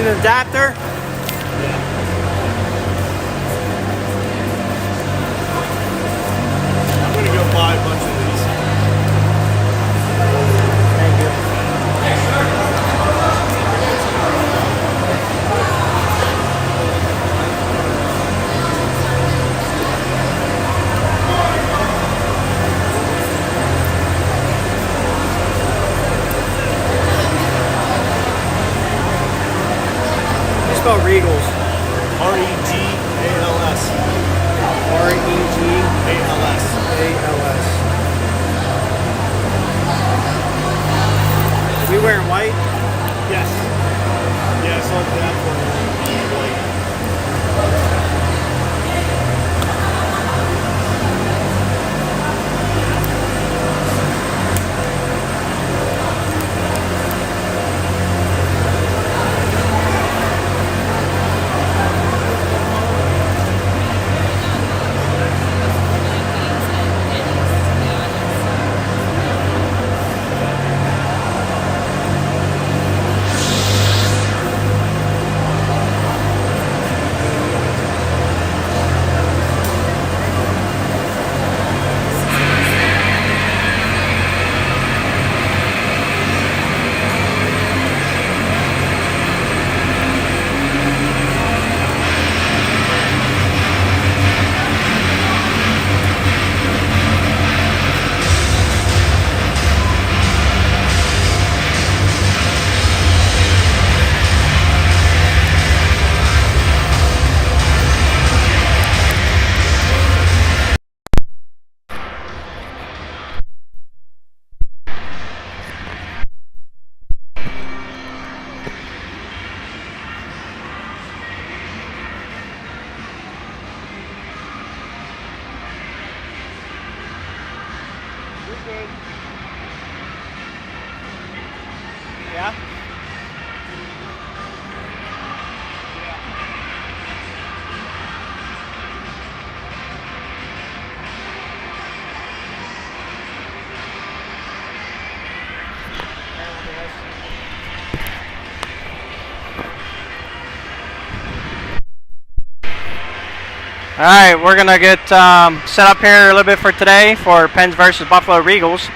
need an adapter? I'm gonna go buy a bunch of these. Thank you. How do you spell Regals? R-E-G-A-L-S. R-E-G-A-L-S. A-L-S. Are we wearing white? Yes. Yeah, I saw that one. White. Yeah? All right, we're gonna get set up here a little bit for today for Pens versus Buffalo Regals,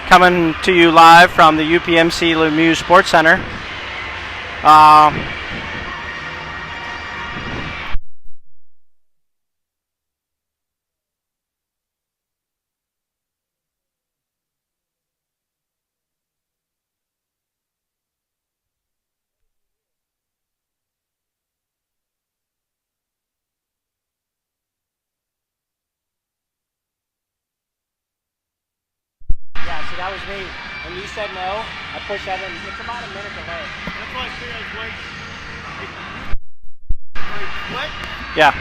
coming to you live from the UPMC Lemieux Sports Center. Yeah, see, that was me. When you said no, I pushed that in. It's about a minute delay. That's why I figured I was waiting. What? Yeah.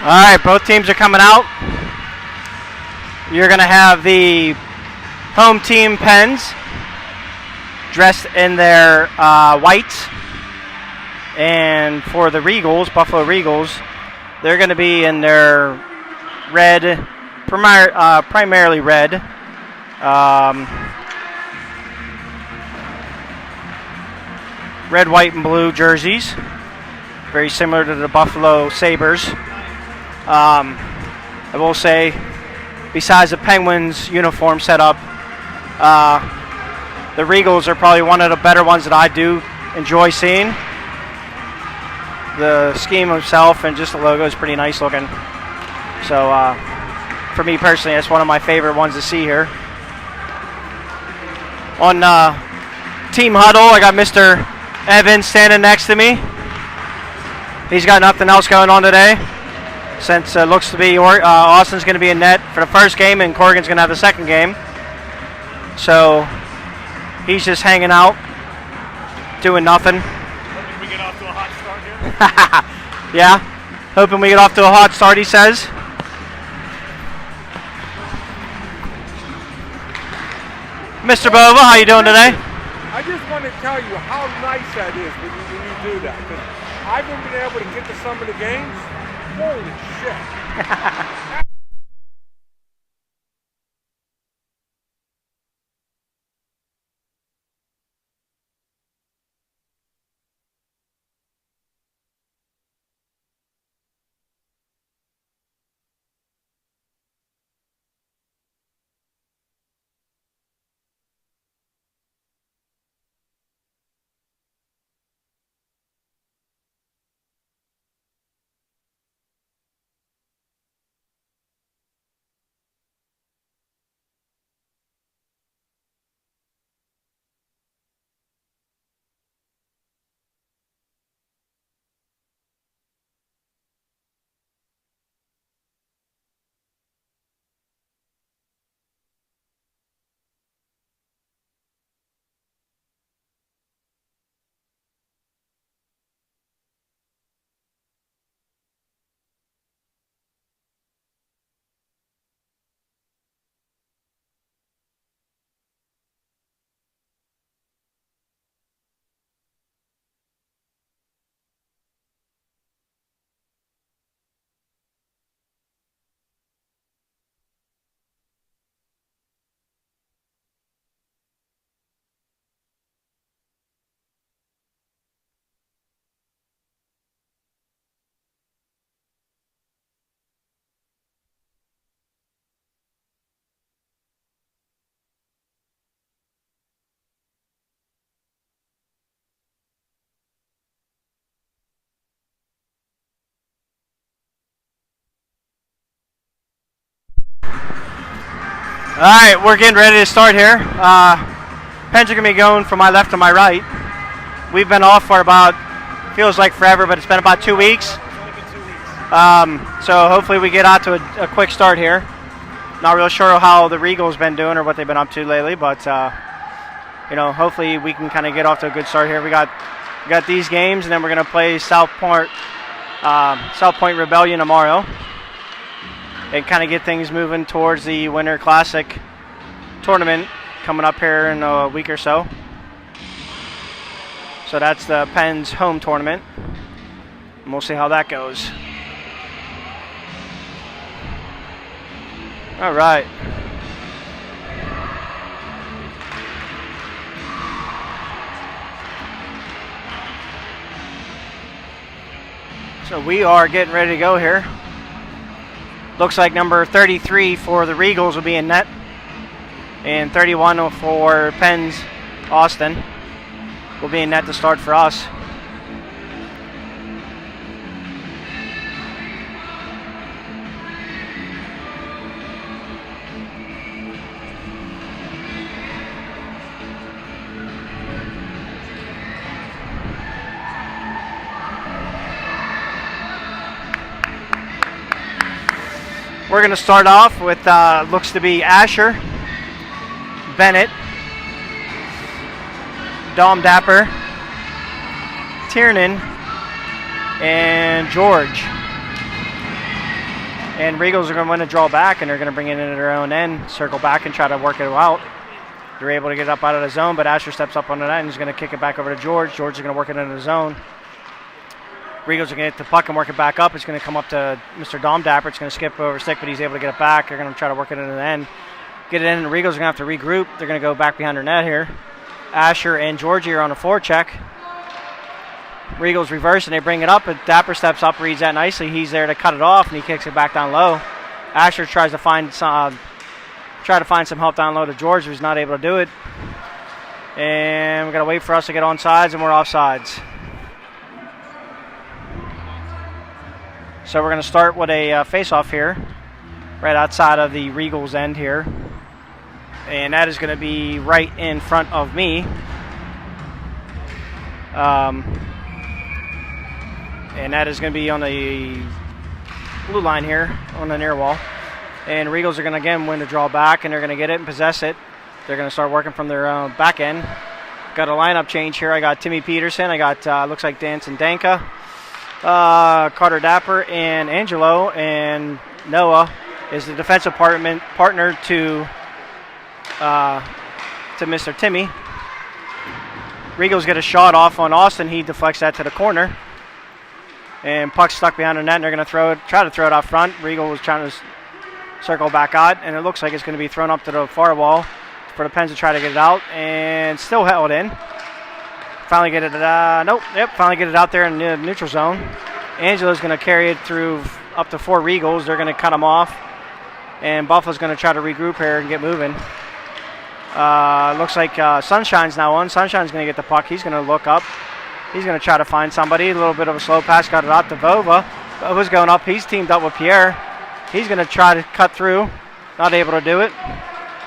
All right, both teams are coming out. You're going to have the home team Pens dressed in their whites. And for the Regals, Buffalo Regals, they're going to be in their red, primarily red. Red, white, and blue jerseys. Very similar to the Buffalo Sabres. I will say, besides the Penguins uniform setup, the Regals are probably one of the better ones that I do enjoy seeing. The scheme itself and just the logo is pretty nice looking. So for me personally, that's one of my favorite ones to see here. On Team Huddle, I got Mr. Evans standing next to me. He's got nothing else going on today, since it looks to be Austin's going to be in net for the first game and Corrigan's going to have the second game. So he's just hanging out, doing nothing. Hoping we get off to a hot start here. Yeah, hoping we get off to a hot start, he says. Mr. Bova, how you doing today? I just want to tell you how nice that is when you do that. Because I've been able to get to some of the games. Holy shit. All right, we're getting ready to start here. Pens are going to be going from my left to my right. We've been off for about, feels like forever, but it's been about 2 weeks. It's only been 2 weeks. So hopefully we get out to a quick start here. Not real sure how the Regals been doing or what they've been up to lately, but hopefully we can kind of get off to a good start here. We got these games, and then we're going to play South Point Rebellion tomorrow, and kind of get things moving towards the Winter Classic tournament coming up here in a week or so. So that's the Pens home tournament, and we'll see how that goes. All right. So we are getting ready to go here. Looks like number 33 for the Regals will be in net, and 31 for Pens Austin will be in net to start for us. We're going to start off with looks to be Asher, Bennett, Dom Dapper, Tiernan, and George. And Regals are going to win a draw back, and they're going to bring it into their own end, circle back, and try to work it out. They're able to get up out of the zone, but Asher steps up on the net and is going to kick it back over to George. George is going to work it into the zone. Regals are going to get the puck and work it back up. It's going to come up to Mr. Dom Dapper. It's going to skip over stick, but he's able to get it back. They're going to try to work it into the end. Get it in, and Regals are going to have to regroup. They're going to go back behind their net here. Asher and Georgie are on a forecheck. Regals reverse, and they bring it up, but Dapper steps up, reads that nicely. He's there to cut it off, and he kicks it back down low. Asher tries to find some help down low to George, who's not able to do it. And we're going to wait for us to get on sides, and we're off sides. So we're going to start with a face-off here, right outside of the Regals end here. And that is going to be right in front of me. And that is going to be on the blue line here on the near wall. And Regals are going to, again, win the draw back, and they're going to get it and possess it. They're going to start working from their back end. Got a lineup change here. I got Timmy Peterson. I got, looks like Danson Danka, Carter Dapper, and Angelo. And Noah is the defensive partner to Mr. Timmy. Regals get a shot off on Austin. He deflects that to the corner. And puck's stuck behind the net, and they're going to try to throw it out front. Regal was trying to circle back out, and it looks like it's going to be thrown up to the far wall for the Pens to try to get it out, and still held in. Finally get it, finally get it out there in the neutral zone. Angelo's going to carry it through up to 4 Regals. They're going to cut them off, and Buffalo's going to try to regroup here and get moving. Looks like Sunshine's now on. Sunshine's going to get the puck. He's going to look up. He's going to try to find somebody. A little bit of a slow pass. Got it out to Bova. Bova's going up. He's teamed up with Pierre. He's going to try to cut through. Not able to do it.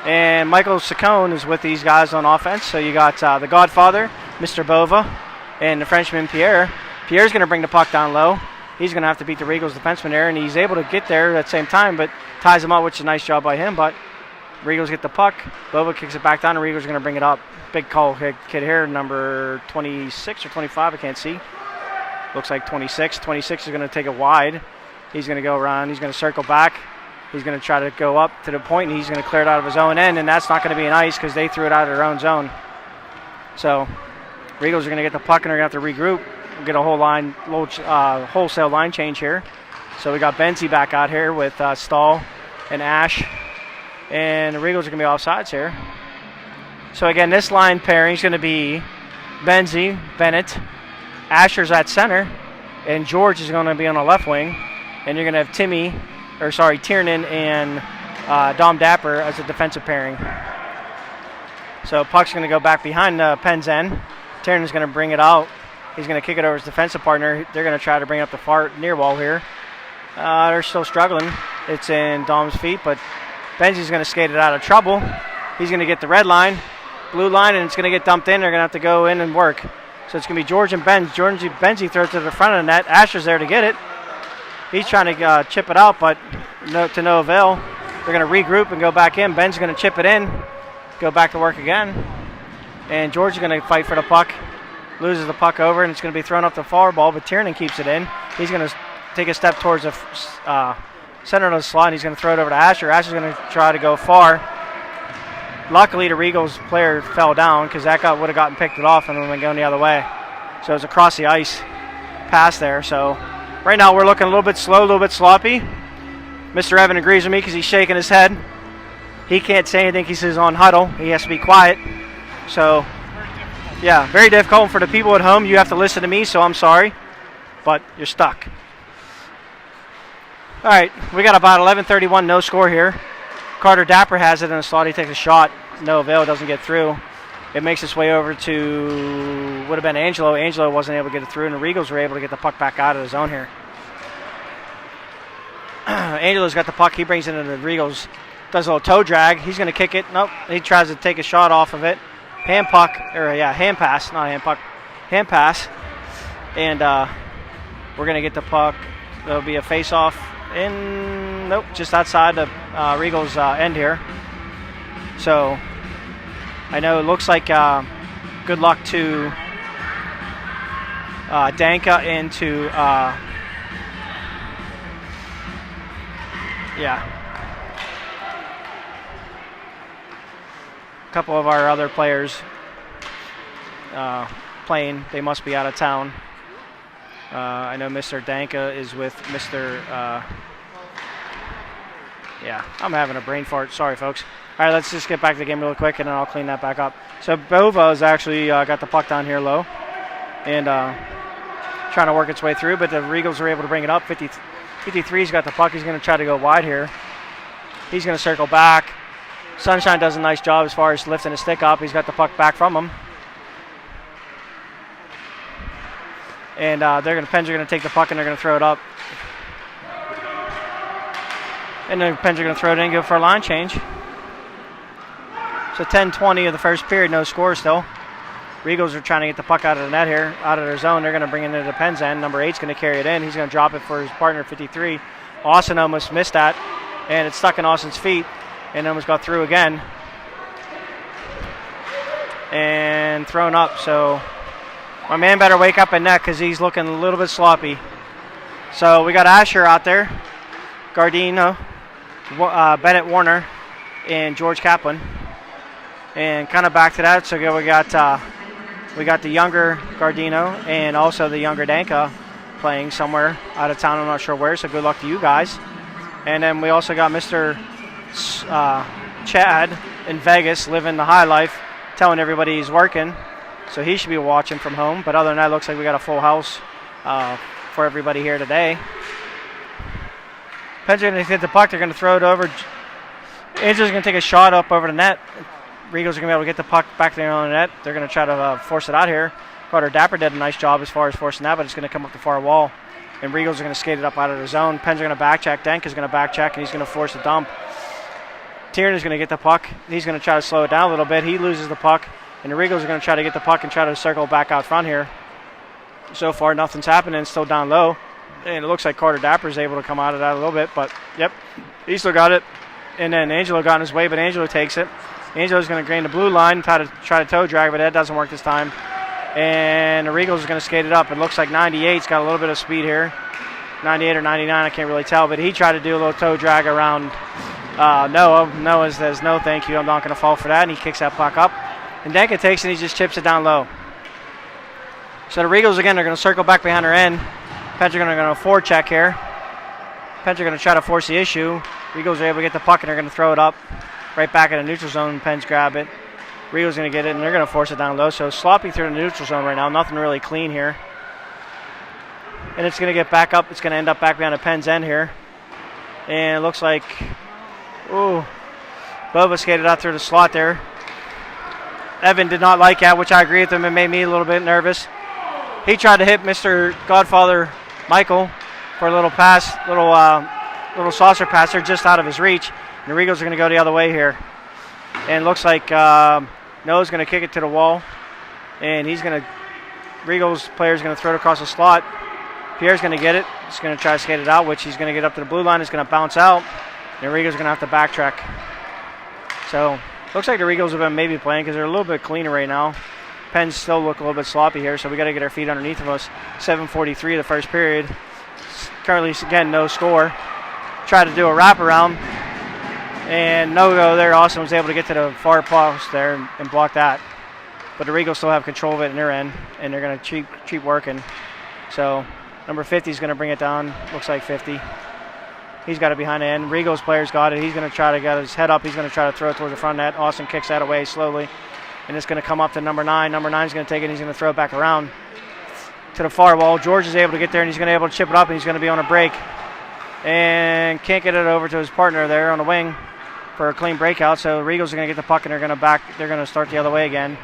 And Michael Saccone is with these guys on offense. So you got the Godfather, Mr. Bova, and the Frenchman Pierre. Pierre's going to bring the puck down low. He's going to have to beat the Regals defenseman there, and he's able to get there at the same time, but ties him up, which is a nice job by him. But Regals get the puck. Bova kicks it back down, and Regals are going to bring it up. Big call kid here, number 26 or 25, I can't see. Looks like 26. 26 is going to take it wide. He's going to go around. He's going to circle back. He's going to try to go up to the point, and he's going to clear it out of his own end, and that's not going to be an ice because they threw it out of their own zone. So Regals are going to get the puck, and they're going to have to regroup, get a wholesale line change here. So we got Benzie back out here with Stahl and Ash, and the Regals are going to be offsides here. So again, this line pairing is going to be Benzie, Bennett, Asher's at center, and George is going to be on the left wing, and you're going to have Tiernan and Dom Dapper as a defensive pairing. So puck's going to go back behind Penn's end. Tiernan's going to bring it out. He's going to kick it over his defensive partner. They're going to try to bring it up the far near wall here. They're still struggling. It's in Dom's feet, but Benzie's going to skate it out of trouble. He's going to get the red line, blue line, and it's going to get dumped in. They're going to have to go in and work. So it's going to be George and Benzie throws it to the front of the net. Asher's there to get it. He's trying to chip it out, but to no avail. They're going to regroup and go back in. Ben's going to chip it in, go back to work again. And George is going to fight for the puck. Loses the puck over, and it's going to be thrown up the far ball, but Tiernan keeps it in. He's going to take a step towards the center of the slot, and he's going to throw it over to Asher. Asher's going to try to go far. Luckily, the Regals player fell down because that would have gotten picked it off and been going the other way. So it was across the ice pass there. So right now we're looking a little bit slow, a little bit sloppy. Mr. Evan agrees with me because he's shaking his head. He can't say anything. He's on huddle. He has to be quiet. So, yeah, very difficult for the people at home. You have to listen to me, so I'm sorry, but you're stuck. All right, we got about 11:31, no score here. Carter Dapper has it in the slot. He takes a shot. No avail, doesn't get through. It makes its way over to, would have been Angelo. Angelo wasn't able to get it through, and the Regals were able to get the puck back out of the zone here. Angelo's got the puck. He brings it into the Regals. Does a little toe drag. He's going to kick it. Nope. He tries to take a shot off of it. Hand pass. Not hand puck. Hand pass. And we're going to get the puck. There'll be a face-off just outside the Regals' end here. So I know it looks like good luck to Danka and to Yeah. A couple of our other players playing. They must be out of town. I know Mr. Danka is with Mr. Yeah, I'm having a brain fart. Sorry, folks. All right, let's just get back to the game real quick, and then I'll clean that back up. So Bova has actually got the puck down here low and trying to work its way through, but the Regals are able to bring it up. 53's got the puck. He's going to try to go wide here. He's going to circle back. Sunshine does a nice job as far as lifting his stick up. He's got the puck back from him. And Pens are going to take the puck and they're going to throw it up. And then Pens are going to throw it in and go for a line change. So 10-20 of the first period, no score still. Regals are trying to get the puck out of the net here, out of their zone. They're going to bring it into the Pens end. Number 8's going to carry it in. He's going to drop it for his partner, 53. Austin almost missed that, and it's stuck in Austin's feet and almost got through again. And thrown up, so my man better wake up in net because he's looking a little bit sloppy. So we got Asher out there, Gardino, Bennett Warner, and George Kaplan. And kind of back to that, so we got the younger Gardino and also the younger Danka playing somewhere out of town. I'm not sure where, so good luck to you guys. And then we also got Mr. Chad in Vegas living the high life, telling everybody he's working. So he should be watching from home. But other than that, it looks like we got a full house for everybody here today. Pens are going to hit the puck. They're going to throw it over. Angels going to take a shot up over the net. Regals are going to be able to get the puck back there on the net. They're going to try to force it out here. Carter Dapper did a nice job as far as forcing that, but it's going to come up the far wall. And Regals are going to skate it up out of the zone. Pens are going to back check. Denk is going to back check, and he's going to force a dump. Tierney's going to get the puck. He's going to try to slow it down a little bit. He loses the puck. And the Regals are going to try to get the puck and try to circle back out front here. So far, nothing's happening. It's still down low. And it looks like Carter Dapper is able to come out of that a little bit. But, yep, he still got it. And then Angelo got in his way, but Angelo takes it. Angelo's going to gain the blue line, try to toe drag, but that doesn't work this time. And the Regals is going to skate it up. It looks like 98's got a little bit of speed here. 98 or 99, I can't really tell. But he tried to do a little toe drag around Noah. Noah says, no, thank you. I'm not going to fall for that. And he kicks that puck up. And Danka takes it and he just chips it down low. So the Regals, again, they're going to circle back behind their end. Pens are going to go forecheck here. Pens are going to try to force the issue. Regals are able to get the puck and they're going to throw it up right back in the neutral zone. Pens grab it. Regals going to get it and they're going to force it down low. So sloppy through the neutral zone right now. Nothing really clean here. And it's going to get back up. It's going to end up back behind the Pens end here. And it looks like, Boba skated out through the slot there. Evan did not like that, which I agree with him. It made me a little bit nervous. He tried to hit Mr. Godfather Michael for a little pass, little saucer pass there just out of his reach. And the Regals are going to go the other way here. And it looks like Noah's going to kick it to the wall. And Regals player's going to throw it across the slot. Pierre's going to get it. He's going to try to skate it out, which he's going to get up to the blue line. It's going to bounce out. And the Regals are going to have to backtrack. So looks like the Regals have been maybe playing because they're a little bit cleaner right now. Pens still look a little bit sloppy here, so we got to get our feet underneath of us. 7:43 the first period. Currently, again, no score. Tried to do a wraparound, and no go there. Austin was able to get to the far post there and block that. But the Regals still have control of it in their end, and they're going to keep working. So number 50 is going to bring it down. Looks like 50. He's got it behind the end. Regals player's got it. He's going to try to get his head up. He's going to try to throw it towards the front net. Austin kicks that away slowly. And it's going to come up to number 9. Number 9 is going to take it and he's going to throw it back around to the far wall. George is able to get there and he's going to be able to chip it up and he's going to be on a break. And can't get it over to his partner there on the wing for a clean breakout. So the Regals are going to get the puck and they're going to start the other way again.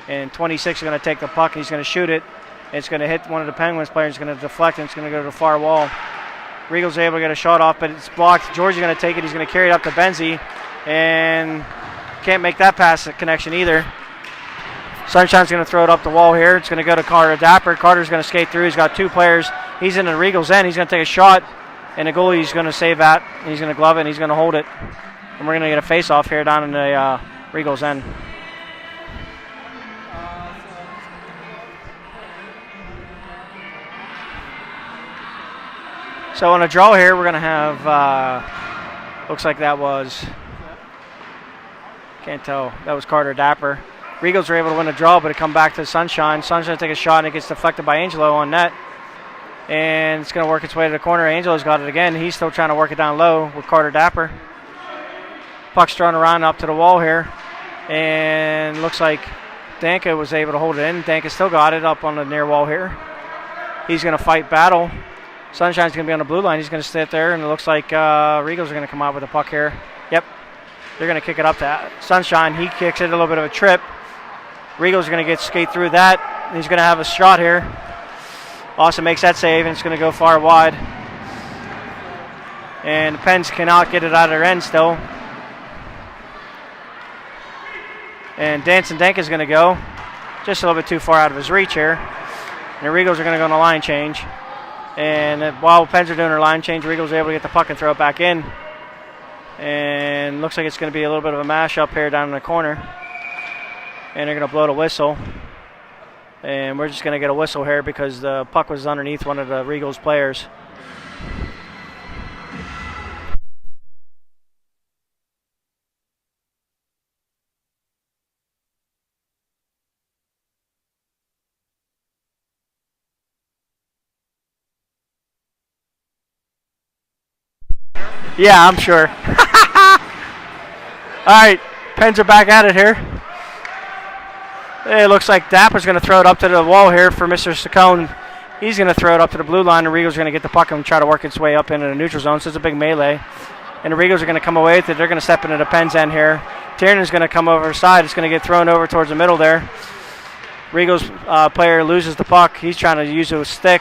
And 26 is going to take the puck and he's going to shoot it. It's going to hit one of the Penguins players. It's going to deflect and it's going to go to the far wall. Regals are able to get a shot off, but it's blocked. George is going to take it. He's going to carry it up to Benzie, and can't make that pass connection either. Sunshine's going to throw it up the wall here. It's going to go to Carter Dapper. Carter's going to skate through. He's got two players. He's in the Regals' end. He's going to take a shot, and the goalie's going to save that. And he's going to glove it, and he's going to hold it. And we're going to get a face-off here down in the Regals' end. So on a draw here, we're going to have Looks like that was, can't tell, that was Carter Dapper. Regals were able to win a draw, but it come back to Sunshine. Sunshine take a shot, and it gets deflected by Angelo on net. And it's going to work its way to the corner. Angelo's got it again. He's still trying to work it down low with Carter Dapper. Puck's thrown around up to the wall here. And looks like Danka was able to hold it in. Danka still got it up on the near wall here. He's going to fight battle. Sunshine's going to be on the blue line. He's going to sit there, and it looks like Regals are going to come out with the puck here. Yep. They're going to kick it up to Sunshine. He kicks it, a little bit of a trip. Regals are going to skate through that. He's going to have a shot here. Austin makes that save, and it's going to go far wide. And the Pens cannot get it out of their end still. And Danson Dank is going to go just a little bit too far out of his reach here. And the Regals are going to go on a line change. And while the Pens are doing their line change, Regals are able to get the puck and throw it back in. And looks like it's going to be a little bit of a mash-up here down in the corner. And they're going to blow the whistle. And we're just going to get a whistle here because the puck was underneath one of the Regals players. Yeah, I'm sure. All right, Pens are back at it here. It looks like Dapper's going to throw it up to the wall here for Mr. Saccone. He's going to throw it up to the blue line, and Regals are going to get the puck and try to work its way up into the neutral zone. So it's a big melee. And the Regals are going to come away with it. They're going to step into the Pens end here. Tiernan's going to come over the side. It's going to get thrown over towards the middle there. Regals player loses the puck. He's trying to use a stick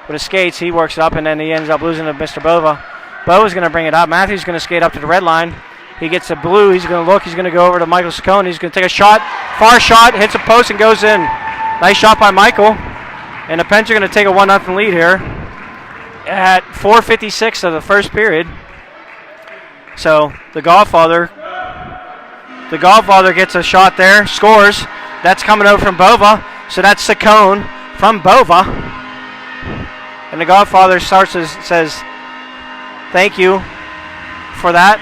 with his skates. He works it up, and then he ends up losing to Mr. Bova. Bova's going to bring it up. Matthews going to skate up to the red line. He gets the blue. He's going to look. He's going to go over to Michael Saccone. He's going to take a shot. Far shot. Hits a post and goes in. Nice shot by Michael. And the Pens are going to take a 1-0 lead here at 4:56 of the first period. So the Godfather gets a shot there. Scores. That's coming over from Bova. So that's Saccone from Bova. And the Godfather says, thank you for that.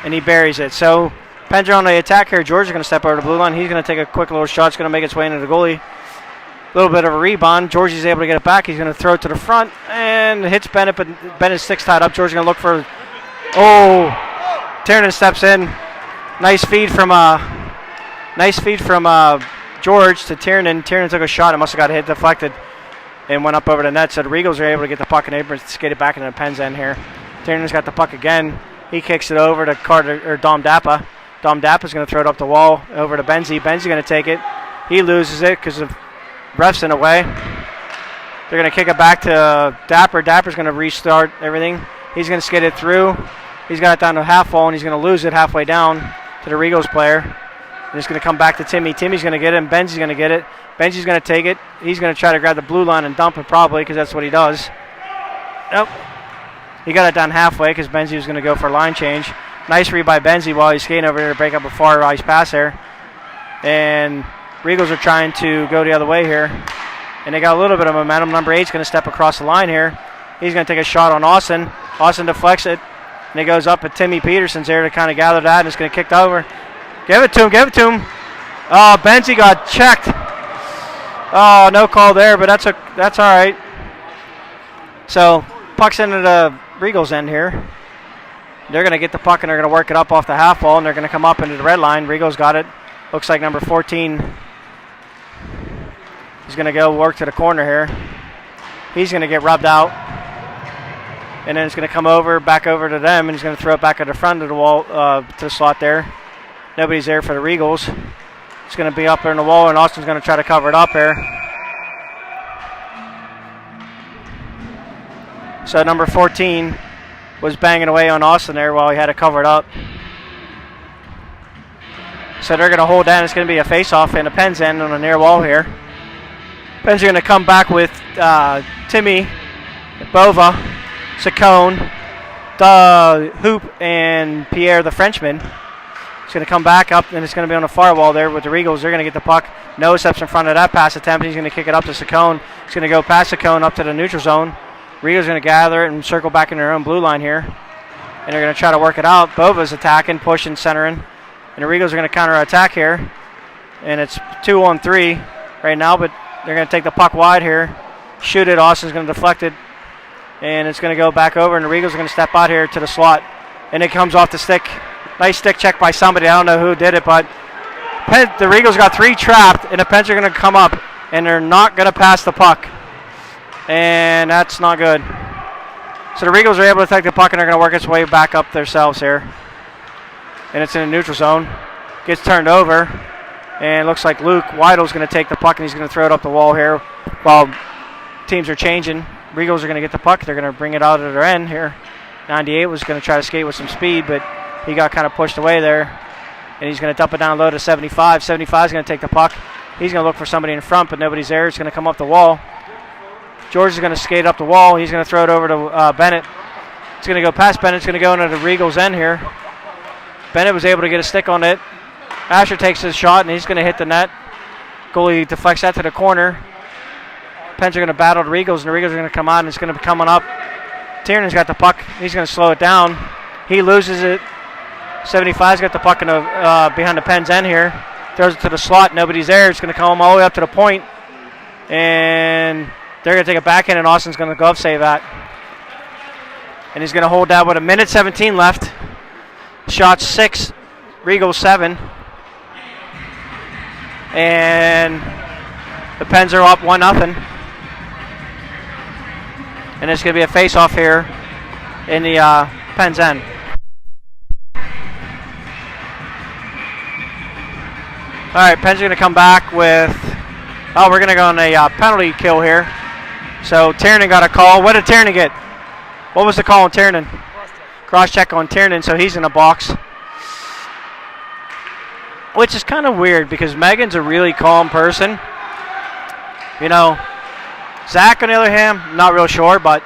And he buries it. So Pens are on the attack here. George is going to step over the blue line. He's going to take a quick little shot. It's going to make its way into the goalie. A little bit of a rebound. George is able to get it back. He's going to throw it to the front and hits Bennett, but Bennett's stick's tied up. George is going to look for. Tiernan steps in. Nice feed from George to Tiernan. Tiernan took a shot. It must have got hit, deflected, and went up over the net. So the Regals are able to get the puck and able to skate it back into the Pens end here. Tiernan's got the puck again. He kicks it over to Carter or Dom Dappa. Dom Dappa's going to throw it up the wall over to Benzie. Benzie's going to take it. He loses it because the ref's in the way. They're going to kick it back to Dapper. Dapper's going to restart everything. He's going to skate it through. He's got it down to half wall, and he's going to lose it halfway down to the Regals player. And it's going to come back to Timmy. Timmy's going to get it, and Benzie's going to get it. Benzie's going to take it. He's going to try to grab the blue line and dump it probably because that's what he does. Nope. He got it down halfway because Benzie was going to go for a line change. Nice read by Benzie while he's skating over there to break up a far ice pass there. And Regals are trying to go the other way here. And they got a little bit of momentum. Number 8's going to step across the line here. He's going to take a shot on Austin. Austin deflects it. And it goes up at Timmy Peterson's there to kind of gather that. And it's going to kick over. Give it to him. Oh, Benzie got checked. Oh, no call there, but that's all right. So puck's into the Regals end here. They're going to get the puck and they're going to work it up off the half wall, and they're going to come up into the red line. Regals got it. Looks like number 14 is going to go work to the corner here. He's going to get rubbed out. And then it's going to come back over to them, and he's going to throw it back at the front of the wall to the slot there. Nobody's there for the Regals. It's going to be up there in the wall, and Austin's going to try to cover it up here. So number 14 was banging away on Austin there while he had it covered up. So they're going to hold that. It's going to be a face-off in the Pens end on the near wall here. Pens are going to come back with Timmy, Bova, Saccone, the Hoop, and Pierre the Frenchman. It's going to come back up, and it's going to be on the far wall there with the Regals. They're going to get the puck. Noah steps in front of that pass attempt. He's going to kick it up to Saccone. It's going to go past Saccone up to the neutral zone. Regals are going to gather it and circle back in their own blue line here. and they're going to try to work it out. Bova's attacking, pushing, centering, and the Regals are going to counter-attack here. And it's 2-on-3 right now, but they're going to take the puck wide here, shoot it. Austin's going to deflect it, and it's going to go back over, and the Regals are going to step out here to the slot, and it comes off the stick. Nice stick check by somebody. I don't know who did it, but the Regals got 3 trapped, and the Pens are going to come up, and they're not going to pass the puck, and that's not good. So the Regals are able to take the puck, and they're going to work its way back up themselves here, and it's in a neutral zone. Gets turned over, and it looks like Luke Weidl's going to take the puck, and he's going to throw it up the wall here while teams are changing. Regals are going to get the puck. They're going to bring it out of their end here. 98 was going to try to skate with some speed, but he got kind of pushed away there, and he's going to dump it down low to 75. 75 is going to take the puck. He's going to look for somebody in front, but nobody's there. It's going to come up the wall. George is going to skate up the wall. He's going to throw it over to Bennett. It's going to go past Bennett. It's going to go into the Regals' end here. Bennett was able to get a stick on it. Asher takes his shot, and he's going to hit the net. Goalie deflects that to the corner. Pens are going to battle the Regals, and the Regals are going to come out, and it's going to be coming up. Tiernan's got the puck. He's going to slow it down. He loses it. 75's got the puck in behind the Pens end here. Throws it to the slot. Nobody's there. It's going to come all the way up to the point. And they're going to take it back in, and Austin's going to glove save that. And he's going to hold that with 1:17 left. Shot 6, Regals 7. And the Pens are up 1-0. And it's going to be a face-off here in the Pens end. All right, Pens are going to come back with, we're going to go on a penalty kill here. So Tiernan got a call. What did Tiernan get? What was the call on Tiernan? Cross-check on Tiernan, so he's in the box. Which is kind of weird because Megan's a really calm person. You know, Zach, on the other hand, not real sure, but,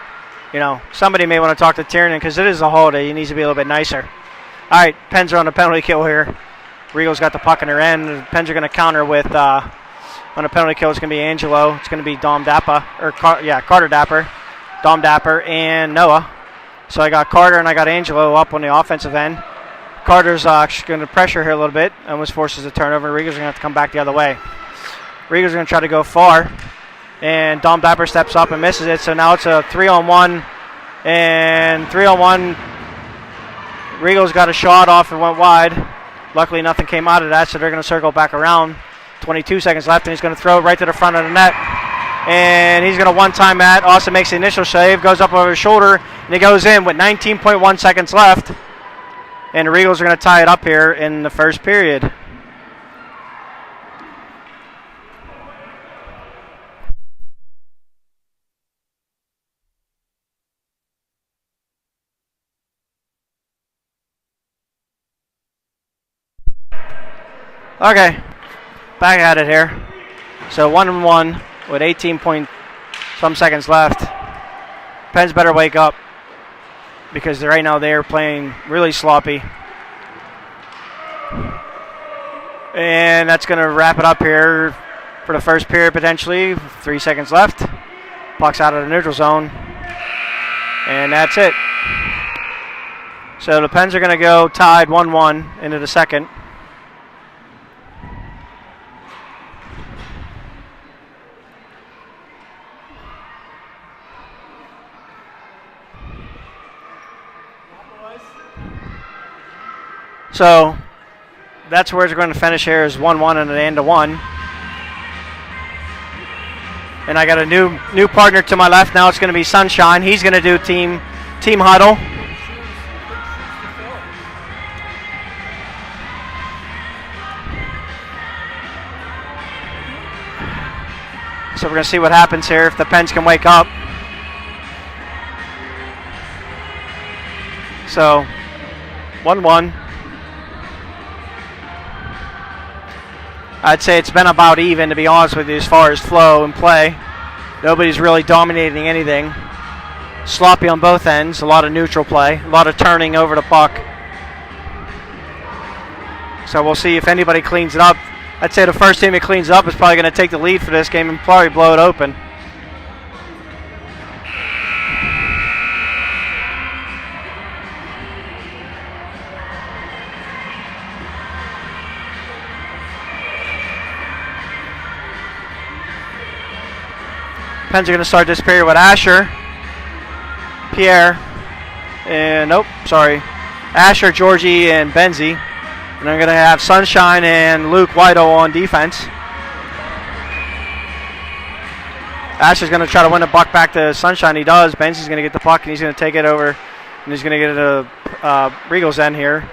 you know, somebody may want to talk to Tiernan because it is a holiday. He needs to be a little bit nicer. All right, Pens are on the penalty kill here. Regals got the puck in their end. The Pens are going to counter with, on a penalty kill, it's going to be Angelo. It's going to be Dom Dappa, Carter Dapper, Dom Dapper, and Noah. So I got Carter and I got Angelo up on the offensive end. Carter's going to pressure here a little bit, almost forces a turnover. Regals are going to have to come back the other way. Regals are going to try to go far, and Dom Dapper steps up and misses it. So now it's a 3-on-1, and 3-on-1. Regals got a shot off and went wide. Luckily, nothing came out of that, so they're going to circle back around. 22 seconds left, and he's going to throw it right to the front of the net. And he's going to one-time that. Austin makes the initial save, goes up over his shoulder, and it goes in with 19.1 seconds left. And the Regals are going to tie it up here in the first period. Okay, back at it here. So 1-1 with 18-some seconds left. Pens better wake up because right now they're playing really sloppy. And that's going to wrap it up here for the first period potentially. 3 seconds left. Puck's out of the neutral zone. And that's it. So the Pens are going to go tied 1-1 into the second. So that's where it's going to finish here is 1-1 and an end to 1. And I got a new partner to my left. Now it's going to be Sunshine. He's going to do team huddle. So we're going to see what happens here if the Pens can wake up. So 1-1. I'd say it's been about even, to be honest with you, as far as flow and play. Nobody's really dominating anything. Sloppy on both ends, a lot of neutral play, a lot of turning over the puck. So we'll see if anybody cleans it up. I'd say the first team that cleans it up is probably going to take the lead for this game and probably blow it open. Pens are going to start this period with Asher, Pierre, and Asher, Georgie, and Benzie. And they're going to have Sunshine and Luke Whittle on defense. Asher's going to try to win the puck back to Sunshine. He does. Benzie's going to get the puck, and he's going to take it over, and he's going to get it to Regal's end here.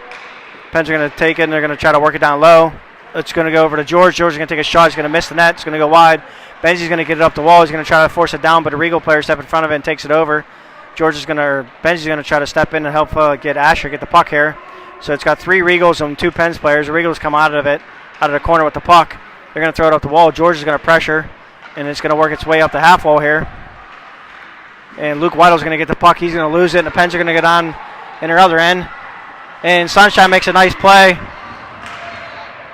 Pens are going to take it, and they're going to try to work it down low. It's going to go over to George. George is going to take a shot. He's going to miss the net. It's going to go wide. Benzie's going to get it up the wall. He's going to try to force it down, but a Regal player step in front of it and takes it over. Benzie's going to try to step in and help get Asher get the puck here. So it's got 3 Regals and 2 Pens players. The Regals come out of the corner with the puck. They're going to throw it up the wall. George is going to pressure, and it's going to work its way up the half wall here. And Luke Whitle's going to get the puck. He's going to lose it, and the Pens are going to get on in their other end. And Sunshine makes a nice play.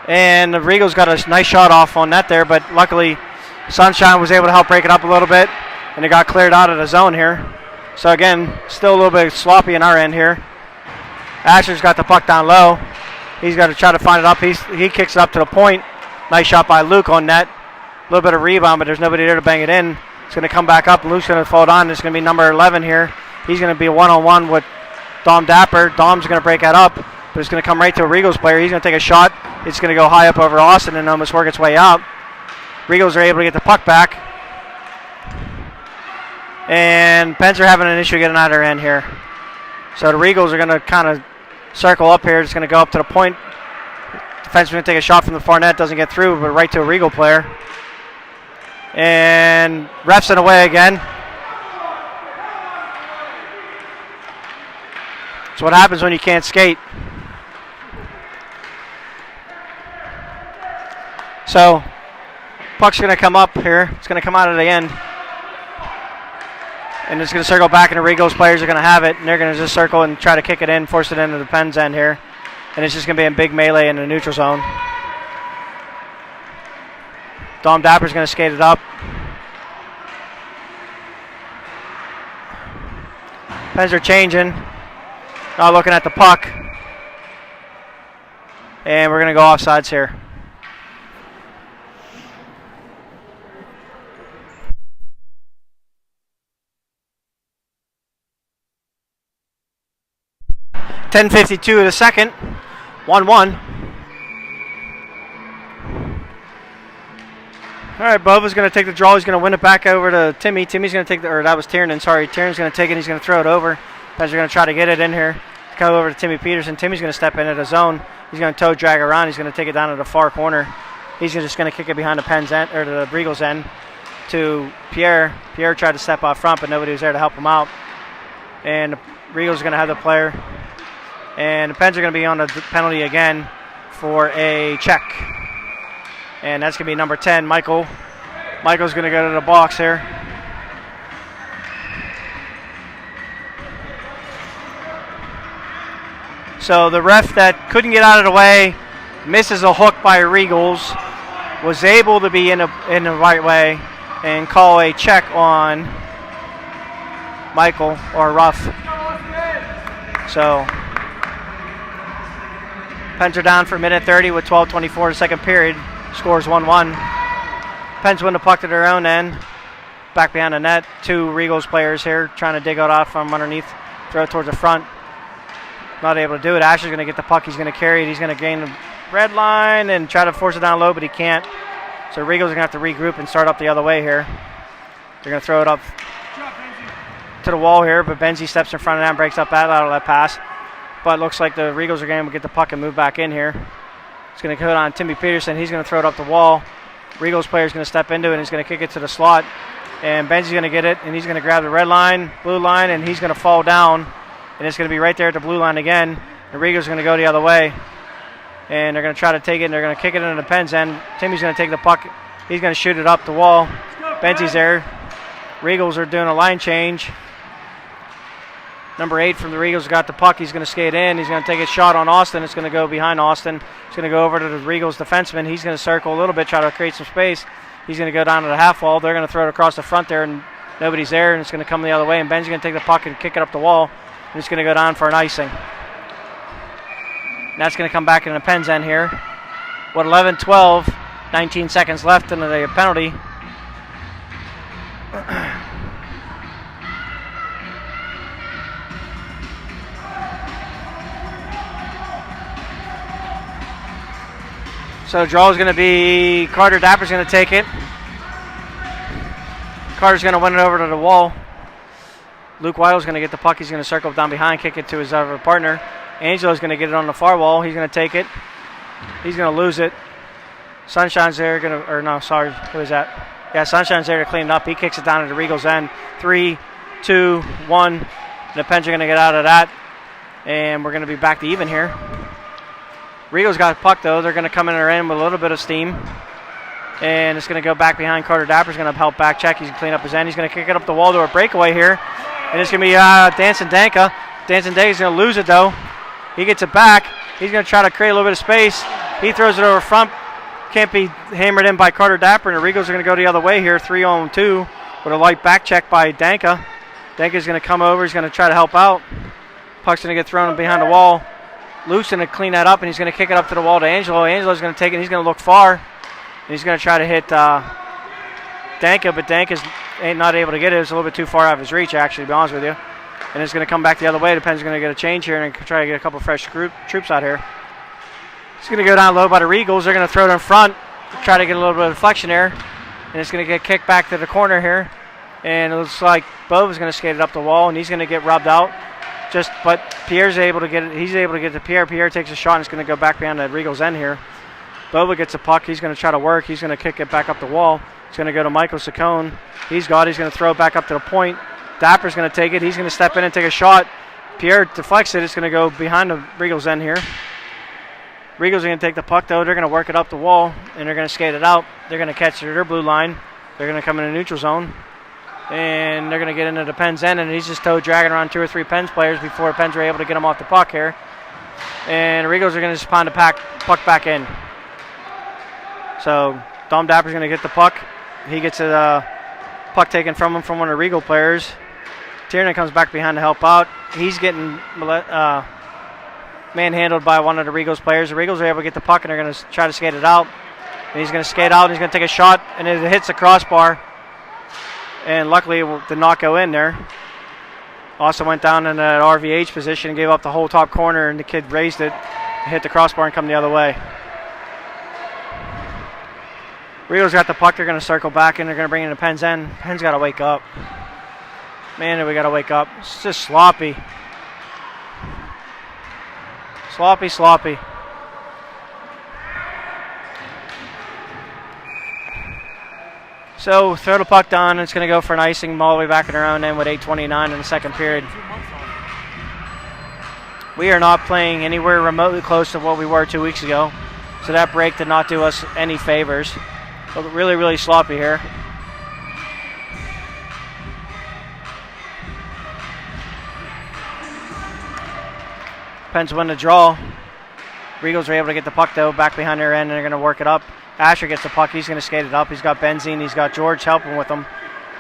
And the Regals got a nice shot off on net there, but luckily Sunshine was able to help break it up a little bit, and it got cleared out of the zone here. So again, still a little bit sloppy in our end here. Asher's got the puck down low. He's got to try to find it up. He kicks it up to the point. Nice shot by Luke on net. A little bit of rebound, but there's nobody there to bang it in. It's going to come back up, and Luke's going to fold on. It's going to be number 11 here. He's going to be one-on-one with Dom Dapper. Dom's going to break that up, but it's going to come right to a Regals player. He's going to take a shot. It's going to go high up over Austin and almost work its way out. Regals are able to get the puck back. And Pens are having an issue getting out of their end here. So the Regals are going to kind of circle up here. It's going to go up to the point. Defenseman's going to take a shot from the far net. Doesn't get through, but right to a Regal player. And refs in away again. That's what happens when you can't skate. So puck's going to come up here. It's going to come out of the end. And it's going to circle back, and the Regals players are going to have it, and they're going to just circle and try to kick it in, force it into the Pens end here. And it's just going to be a big melee in the neutral zone. Dom Dapper's going to skate it up. Pens are changing. Not looking at the puck. And we're going to go offsides here. .10:52 of the second. 1-1. All right, Bova's going to take the draw. He's going to win it back over to Timmy. Timmy's going to take that was Tiernan, sorry. Tiernan's going to take it. He's going to throw it over. Pens are going to try to get it in here. Come over to Timmy Peterson. Timmy's going to step into the zone. He's going to toe drag around. He's going to take it down to the far corner. He's just going to kick it behind the Pens end, or the Regals end, to Pierre. Pierre tried to step out front, but nobody was there to help him out. And the Regals are going to have the player. And the Pens are going to be on the penalty again for a check. And that's going to be number 10, Michael. Michael's going to go to the box here. So the ref that couldn't get out of the way, misses a hook by Regals, was able to be in the right way and call a check on Michael, or rough. So Pens are down for a minute 30 with 12:24 the second period. Scores 1-1. Pens win the puck to their own end. Back behind the net. 2 Regals players here trying to dig it off from underneath. Throw it towards the front. Not able to do it. Asher's going to get the puck. He's going to carry it. He's going to gain the red line and try to force it down low, but he can't. So Regals are going to have to regroup and start up the other way here. They're going to throw it up to the wall here, but Benzie steps in front of that and breaks up that out of that pass. But it looks like the Regals are going to get the puck and move back in here. It's going to go on Timmy Peterson. He's going to throw it up the wall. Regals player is going to step into it, and he's going to kick it to the slot. And Benzie's going to get it, and he's going to grab the red line, blue line, and he's going to fall down. And it's going to be right there at the blue line again. The Regals are going to go the other way. And they're going to try to take it, and they're going to kick it into the Pens end. Timmy's going to take the puck. He's going to shoot it up the wall. Benzie's there. Regals are doing a line change. Number 8 from the Regals got the puck. He's going to skate in. He's going to take a shot on Austin. It's going to go behind Austin. It's going to go over to the Regals defenseman. He's going to circle a little bit, try to create some space. He's going to go down to the half wall. They're going to throw it across the front there, and nobody's there, and it's going to come the other way. And Ben's going to take the puck and kick it up the wall, and it's going to go down for an icing. And that's going to come back in the Pens end here. With 11-12, 19 seconds left into the penalty. So draw is going to be Carter Dapper's going to take it. Carter's going to win it over to the wall. Luke Weidle's going to get the puck. He's going to circle down behind, kick it to his other partner. Angelo's going to get it on the far wall. He's going to take it. He's going to lose it. Sunshine's there. Who is that? Yeah, Sunshine's there to clean it up. He kicks it down into Regal's end. 3, 2, 1. The Pens are going to get out of that. And we're going to be back to even here. Regal's got the puck, though. They're going to come in their end with a little bit of steam. And it's going to go back behind Carter Dapper's going to help back check. He's going to clean up his end. He's going to kick it up the wall to a breakaway here. And it's going to be Danson Danka. Danson Danka's going to lose it, though. He gets it back. He's going to try to create a little bit of space. He throws it over front. Can't be hammered in by Carter Dapper. And the Regals are going to go the other way here, 3-on-2, with a light back check by Danka. Danka's going to come over. He's going to try to help out. Puck's going to get thrown behind the wall. Luke's going to clean that up, and he's going to kick it up to the wall to Angelo. Angelo's going to take it, and he's going to look far. And he's going to try to hit Danka, but Danka's not able to get it. It's a little bit too far out of his reach, actually, to be honest with you. And it's going to come back the other way. The Pens are going to get a change here and try to get a couple fresh troops out here. It's going to go down low by the Regals. They're going to throw it in front, try to get a little bit of deflection there. And it's going to get kicked back to the corner here. And it looks like Bove is going to skate it up the wall, and he's going to get rubbed out. But Pierre's able to get it. He's able to get to Pierre. Pierre takes a shot, and it's going to go back behind the Regals' end here. Bova gets a puck. He's going to try to work. He's going to kick it back up the wall. It's going to go to Michael Saccone. He's going to throw it back up to the point. Dapper's going to take it. He's going to step in and take a shot. Pierre deflects it. It's going to go behind the Regals' end here. Regals are going to take the puck, though. They're going to work it up the wall, and they're going to skate it out. They're going to catch it at their blue line. They're going to come in the neutral zone. And they're going to get into the Pens' end, and he's just dragging around 2 or 3 Pens players before Pens are able to get him off the puck here. And the Regals are going to just pound the puck back in. So Dom Dapper's going to get the puck. He gets a puck taken from him from one of the Regal players. Tiernan comes back behind to help out. He's getting manhandled by one of the Regals players. The Regals are able to get the puck, and they're going to try to skate it out. And he's going to skate out, and he's going to take a shot, and it hits the crossbar. And luckily it did not go in there. Also went down in an RVH position and gave up the whole top corner, and the kid raised it, hit the crossbar, and come the other way. Regals got the puck. They're going to circle back, and they're going to bring in the Pens' end. Pens got to wake up. Man, we got to wake up. It's just sloppy. Sloppy. So throw the puck down, and it's going to go for an icing all the way back in our own end with 8:29 in the second period. We are not playing anywhere remotely close to what we were 2 weeks ago, so that break did not do us any favors. But really, really sloppy here. Pens win the draw. Regals are able to get the puck, though, back behind their end, and they're going to work it up. Asher gets the puck. He's going to skate it up. He's got Benzine. He's got George helping with him.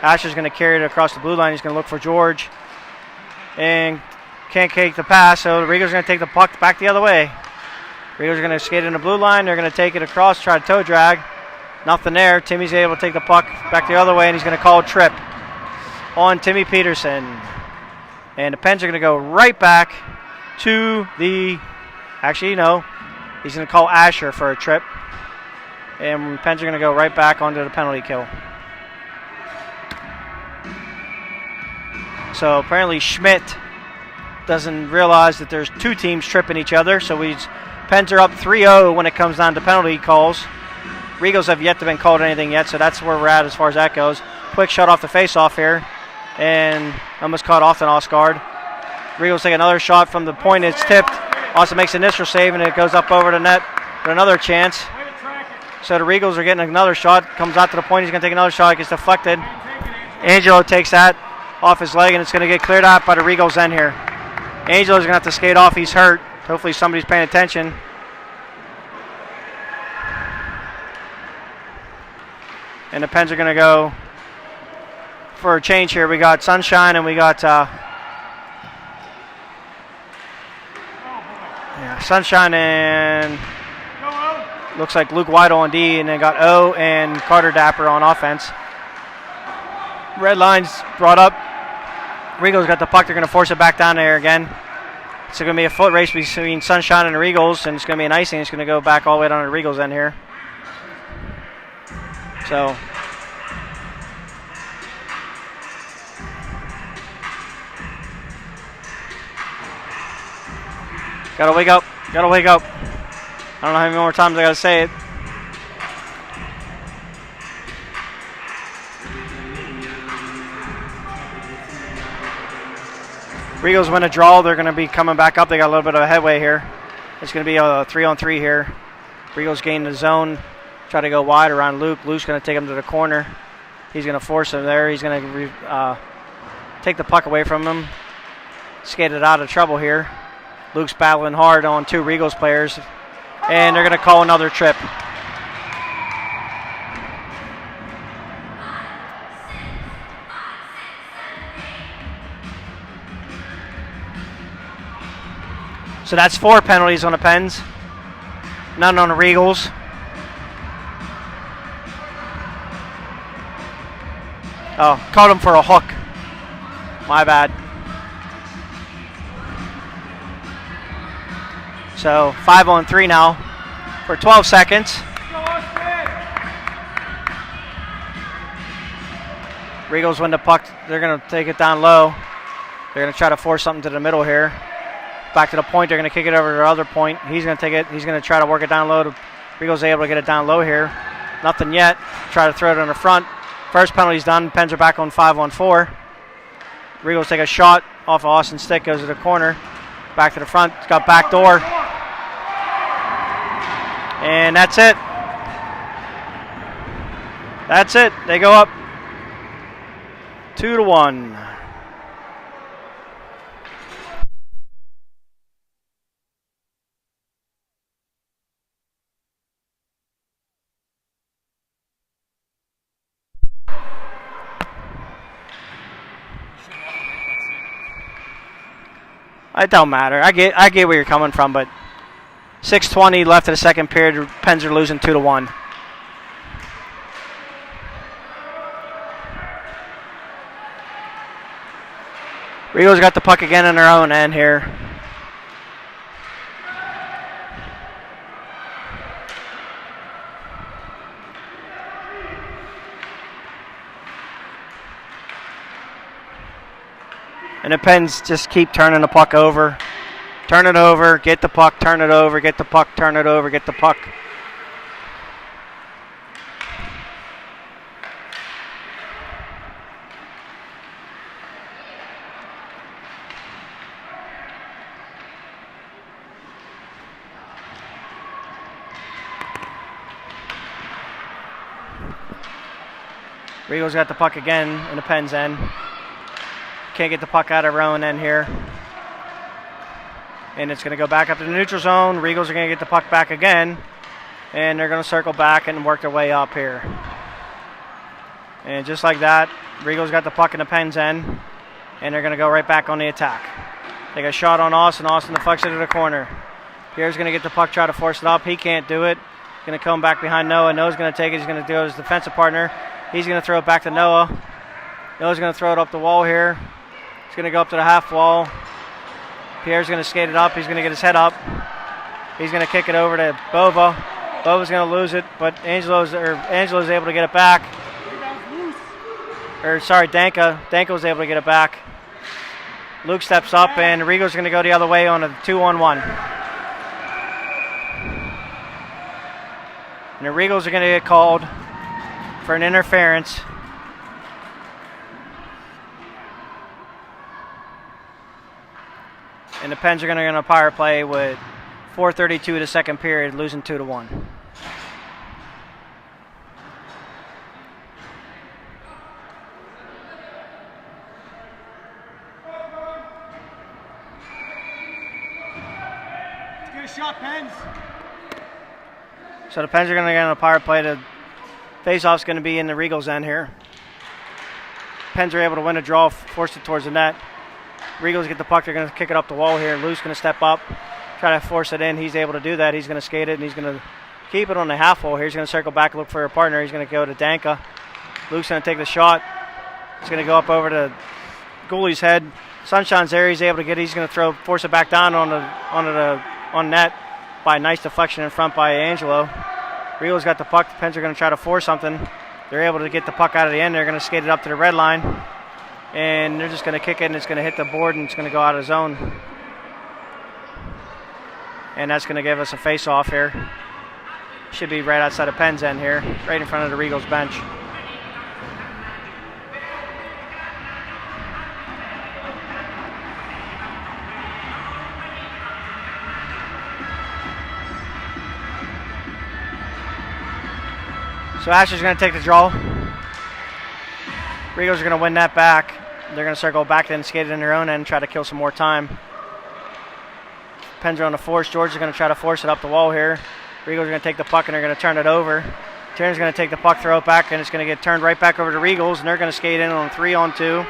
Asher's going to carry it across the blue line. He's going to look for George. And can't take the pass, so the Regals are going to take the puck back the other way. Regals are going to skate in the blue line. They're going to take it across, try to toe drag. Nothing there. Timmy's able to take the puck back the other way, and he's going to call a trip on Timmy Peterson. And the Pens are going to go right back to the... Actually, no. He's going to call Asher for a trip. And Pens are going to go right back onto the penalty kill. So apparently Schmidt doesn't realize that there's 2 teams tripping each other. So Pens are up 3-0 when it comes down to penalty calls. Regals have yet to been called anything yet, so that's where we're at as far as that goes. Quick shot off the face-off here. And almost caught off the Oscard. Regals take another shot from the point. It's tipped. Also makes an initial save, and it goes up over the net for another chance. So the Regals are getting another shot. Comes out to the point. He's going to take another shot. It gets deflected. Angelo takes that off his leg, and it's going to get cleared out by the Regals' end here. Angelo's going to have to skate off. He's hurt. Hopefully somebody's paying attention. And the Pens are going to go for a change here. We got Sunshine, and we got Sunshine and looks like Luke Weidle on D, and then got O and Carter Dapper on offense. Red line's brought up. Regals got the puck. They're going to force it back down there again. It's going to be a foot race between Sunshine and the Regals, and it's going to be an icing. It's going to go back all the way down to the Regals end here. So, gotta wake up. Gotta wake up. I don't know how many more times I gotta say it. Regals win a draw. They're going to be coming back up. They got a little bit of a headway here. It's going to be a 3-on-3 here. Regals gain the zone. Try to go wide around Luke. Luke's going to take him to the corner. He's going to force him there. He's going to take the puck away from him. Skate it out of trouble here. Luke's battling hard on 2 Regals players. And they're going to call another trip. So that's 4 penalties on the Pens. None on the Regals. Oh, caught him for a hook. My bad. So 5-on-3 now for 12 seconds. Regals win the puck. They're going to take it down low. They're going to try to force something to the middle here. Back to the point. They're going to kick it over to the other point. He's going to take it. He's going to try to work it down low. Regals able to get it down low here. Nothing yet. Try to throw it in the front. First penalty's done. Pens are back on 5-on-4. Regals take a shot off of Austin's stick. Goes to the corner. Back to the front. It's got back door. And that's it. That's it. They go up 2-1. It don't matter. I get where you're coming from, but 6:20 left of the second period. Pens are losing 2-1. Regals got the puck again in their own end here. And the Pens just keep turning the puck over. Turn it over, get the puck, turn it over, get the puck, turn it over, get the puck. Regals got the puck again in the Pens end. Can't get the puck out of their own end here. And it's going to go back up to the neutral zone. Regals are going to get the puck back again. And they're going to circle back and work their way up here. And just like that, Regals got the puck in the Pens end. And they're going to go right back on the attack. They got a shot on Austin. Austin deflects it to the corner. Pierre's going to get the puck, try to force it up. He can't do it. Going to come back behind Noah. Noah's going to take it. He's going to do it as defensive partner. He's going to throw it back to Noah. Noah's going to throw it up the wall here. He's going to go up to the half wall. Pierre's going to skate it up. He's going to get his head up. He's going to kick it over to Bova. Bova's going to lose it, but Angelo's able to get it back. Danka. Danka was able to get it back. Luke steps up, and Regals going to go the other way on a 2-on-1. And the Regals are going to get called for an interference. And the Pens are going to get a power play with 4:32 the second period, losing 2-1. Let's get a shot, Pens. So the Pens are going to get on a power play. The face-off's going to be in the Regals' end here. Pens are able to win a draw, force it towards the net. Regals get the puck. They're going to kick it up the wall here. Luke's going to step up, try to force it in. He's able to do that. He's going to skate it, and he's going to keep it on the half wall here. He's going to circle back, look for a partner. He's going to go to Danka. Luke's going to take the shot. It's going to go up over to goalie's head. Sunshine's there. He's able to get it. He's going to force it back down on net by a nice deflection in front by Angelo. Regals got the puck. The Pens are going to try to force something. They're able to get the puck out of the end. They're going to skate it up to the red line. And they're just going to kick it, and it's going to hit the board, and it's going to go out of zone. And that's going to give us a face-off here. Should be right outside of Penn's end here, right in front of the Regals bench. So Asher's going to take the draw. Regals are going to win that back. They're going to circle back then, skate it in their own end, and try to kill some more time. Pens are on the force. George is going to try to force it up the wall here. Regals are going to take the puck and they're going to turn it over. Tierna's going to take the puck, throw it back, and it's going to get turned right back over to Regals, and they're going to skate in on 3-on-2.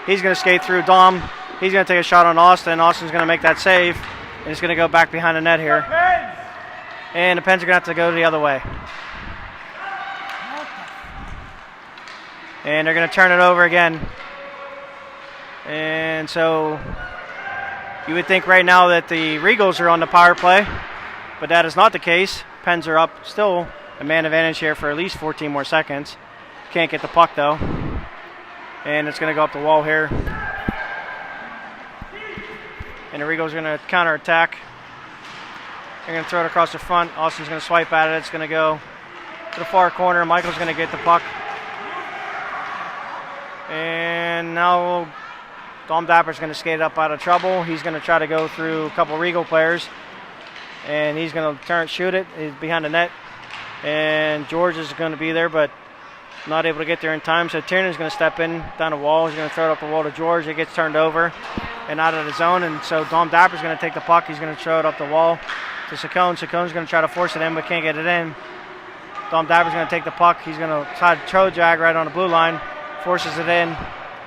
He's going to skate through Dom. He's going to take a shot on Austin. Austin's going to make that save, and it's going to go back behind the net here. And the Pens are going to have to go the other way. And they're going to turn it over again. And so you would think right now that the Regals are on the power play, but that is not the case. Pens are up still, a man advantage here for at least 14 more seconds. Can't get the puck though. And it's going to go up the wall here. And the Regals are going to counterattack. They're going to throw it across the front. Austin's going to swipe at it. It's going to go to the far corner. Michael's going to get the puck. And now Dom Dapper's going to skate up out of trouble. He's going to try to go through a couple Regal players. And he's going to shoot it. He's behind the net. And George is going to be there, but not able to get there in time. So Tiernan's going to step in down the wall. He's going to throw it up the wall to George. It gets turned over and out of the zone. And so Dom Dapper's going to take the puck. He's going to throw it up the wall to Saccone. Saccone's going to try to force it in, but can't get it in. Dom Dapper's going to take the puck. He's going to try to throw drag right on the blue line. Forces it in.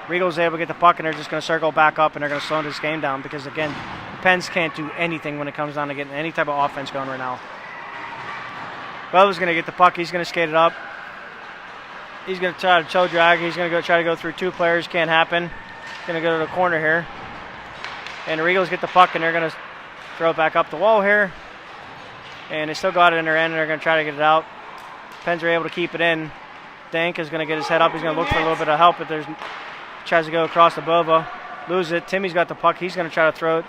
Regal's able to get the puck, and they're just going to circle back up, and they're going to slow this game down because, again, the Pens can't do anything when it comes down to getting any type of offense going right now. Bubba's going to get the puck. He's going to skate it up. He's going to try to toe drag. He's going to try to go through two players. Can't happen. He's going to go to the corner here. And the Regals get the puck, and they're going to throw it back up the wall here. And they still got it in their end, and they're going to try to get it out. Pens are able to keep it in. Dank is going to get his head up. He's going to look for a little bit of help, but tries to go across the Bova. Lose it. Timmy's got the puck. He's going to try to throw it.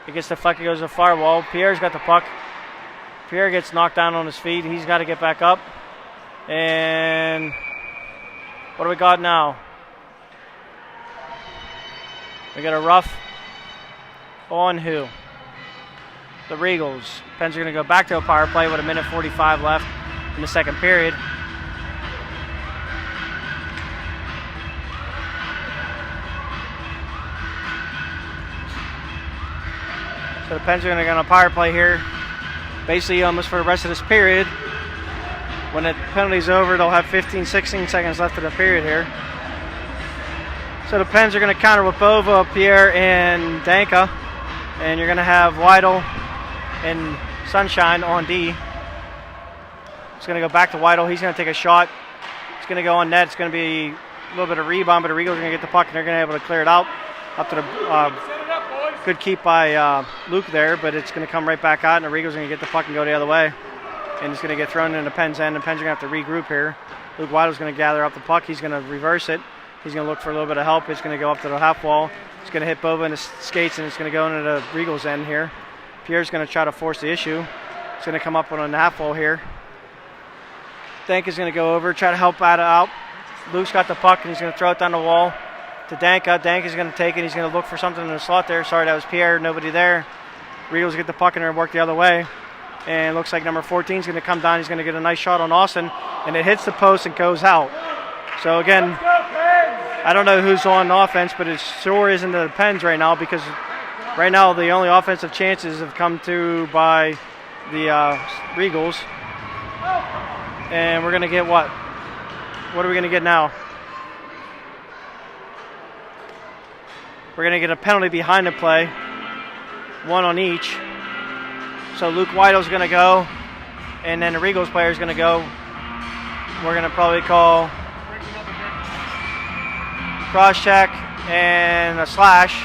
It gets deflected, goes to the firewall. Pierre's got the puck. Pierre gets knocked down on his feet. He's got to get back up. And what do we got now? We got a rough on who? The Regals. Pens are going to go back to a power play with 1:45 left in the second period. So the Pens are going to go on a power play here, basically almost for the rest of this period. When the penalty's over, they'll have 15, 16 seconds left of the period here. So the Pens are going to counter with Bova, Pierre, and Danka. And you're going to have Weidel and Sunshine on D. It's going to go back to Weidel. He's going to take a shot. It's going to go on net. It's going to be a little bit of rebound, but the Regals are going to get the puck, and they're going to be able to clear it out up to the good keep by Luke there, but it's going to come right back out, and the Regals are going to get the puck and go the other way. And it's going to get thrown in the Pens end. The Pens are going to have to regroup here. Luke Weidel's going to gather up the puck. He's going to reverse it. He's going to look for a little bit of help. It's going to go up to the half wall. It's going to hit Bova in the skates, and it's going to go into the Regals end here. Pierre's going to try to force the issue. It's going to come up on the half wall here. Dank is going to go over, try to help out. Luke's got the puck, and he's going to throw it down the wall to Danka. Dank is going to take it. He's going to look for something in the slot there. Sorry, that was Pierre. Nobody there. Regals get the puck and they're work the other way. And it looks like number 14 is going to come down. He's going to get a nice shot on Austin. And it hits the post and goes out. So, again, I don't know who's on offense, but it sure isn't the Pens right now because right now the only offensive chances have come to by the Regals. And we're going to get what? What are we going to get now? We're going to get a penalty behind the play, one on each. So Luke Weidel's going to go, and then the Regals player is going to go. We're going to probably call cross check, and a slash.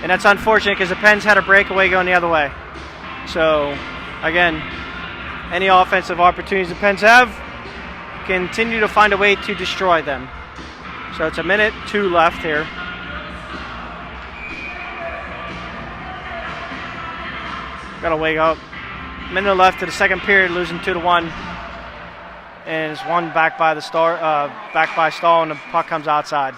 And that's unfortunate because the Pens had a breakaway going the other way. So, again, any offensive opportunities the Pens have, continue to find a way to destroy them. So it's 1:02 left here. Got to wake up. Minute left to the second period, losing 2-1. And it's one back by Stahl, and the puck comes outside.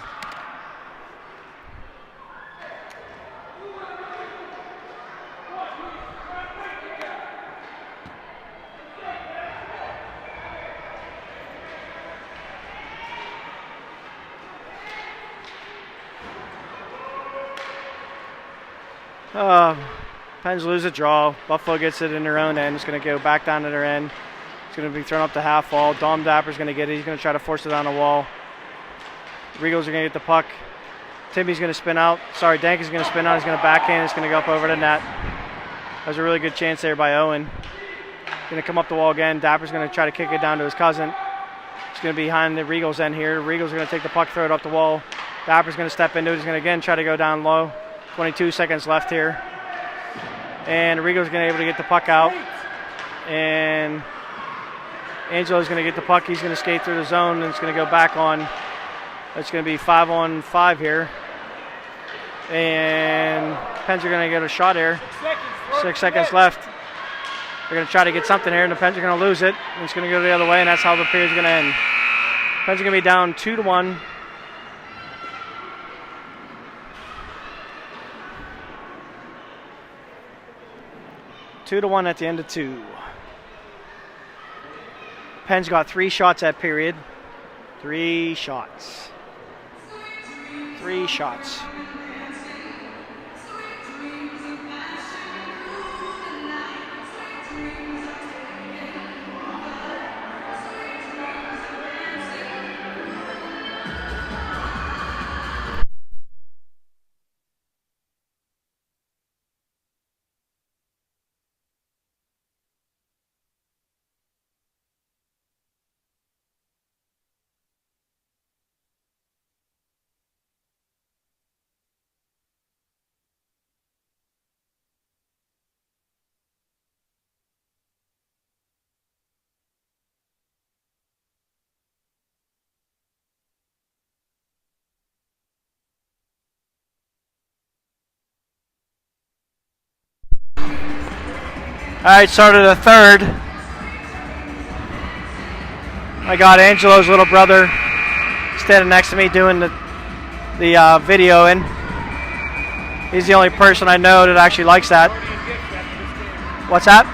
Pens lose a draw. Buffalo gets it in their own end. It's going to go back down to their end. It's going to be thrown up to half wall. Dom Dapper's going to get it. He's going to try to force it on the wall. Regals are going to get the puck. Timmy's going to spin out. Sorry, Dank is going to spin out. He's going to backhand. It's going to go up over the net. That was a really good chance there by Owen. Going to come up the wall again. Dapper's going to try to kick it down to his cousin. It's going to be behind the Regals end here. Regals are going to take the puck, throw it up the wall. Dapper's going to step into it. He's going to again try to go down low. 22 seconds left here. And Rigo's going to be able to get the puck out. And Angelo's going to get the puck. He's going to skate through the zone, and it's going to go back on. It's going to be 5-on-5 here. And Pens are going to get a shot here. 6 seconds left. They're going to try to get something here, and the Pens are going to lose it. And it's going to go the other way, and that's how the period's going to end. Pens are going to be down 2-1. Two to 1 at the end of 2. Pens got 3 shots that period. 3 shots. 3 shots. All right, started the third. I got Angelo's little brother standing next to me doing the video, and he's the only person I know that actually likes that. What's that?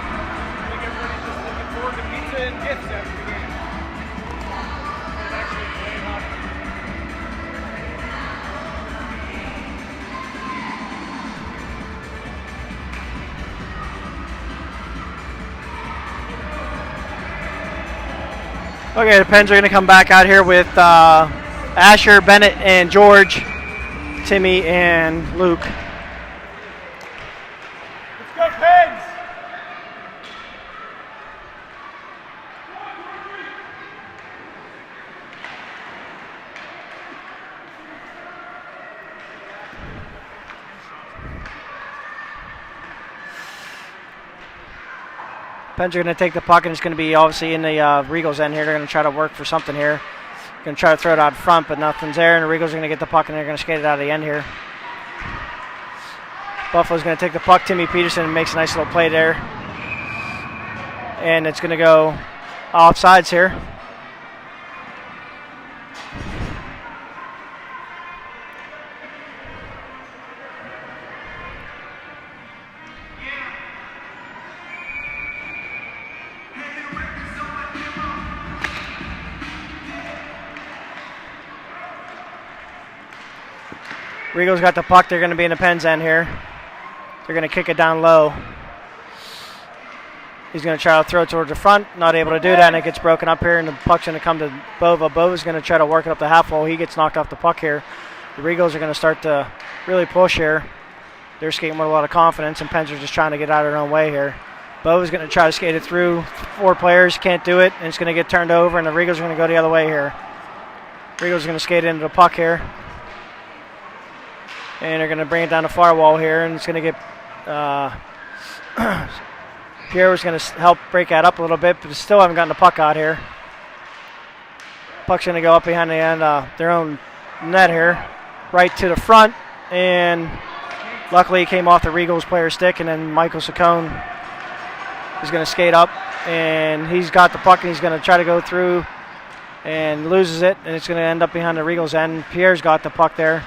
Okay, the Pens are going to come back out here with Asher, Bennett, and George, Timmy, and Luke. Let's go, Pens! Pens are going to take the puck, and it's going to be obviously in the Regals end here. They're going to try to work for something here. Going to try to throw it out front, but nothing's there, and the Regals are going to get the puck, and they're going to skate it out of the end here. Buffalo's going to take the puck. Timmy Peterson makes a nice little play there. And it's going to go offsides here. Regals got the puck. They're going to be in the Pens end here. They're going to kick it down low. He's going to try to throw it towards the front. Not able to do that, and it gets broken up here, and the puck's going to come to Bova. Bova's going to try to work it up the half wall. He gets knocked off the puck here. The Regals are going to start to really push here. They're skating with a lot of confidence, and Pens are just trying to get out of their own way here. Bova's going to try to skate it through 4 players. Can't do it, and it's going to get turned over, and the Regals are going to go the other way here. Regals are going to skate into the puck here. And they're going to bring it down the far wall here, and it's going to get Pierre was going to help break that up a little bit, but still haven't gotten the puck out here. Puck's going to go up behind the end, their own net here, right to the front, and luckily it came off the Regals player stick, and then Michael Saccone is going to skate up, and he's got the puck, and he's going to try to go through and loses it, and it's going to end up behind the Regals end. Pierre's got the puck there,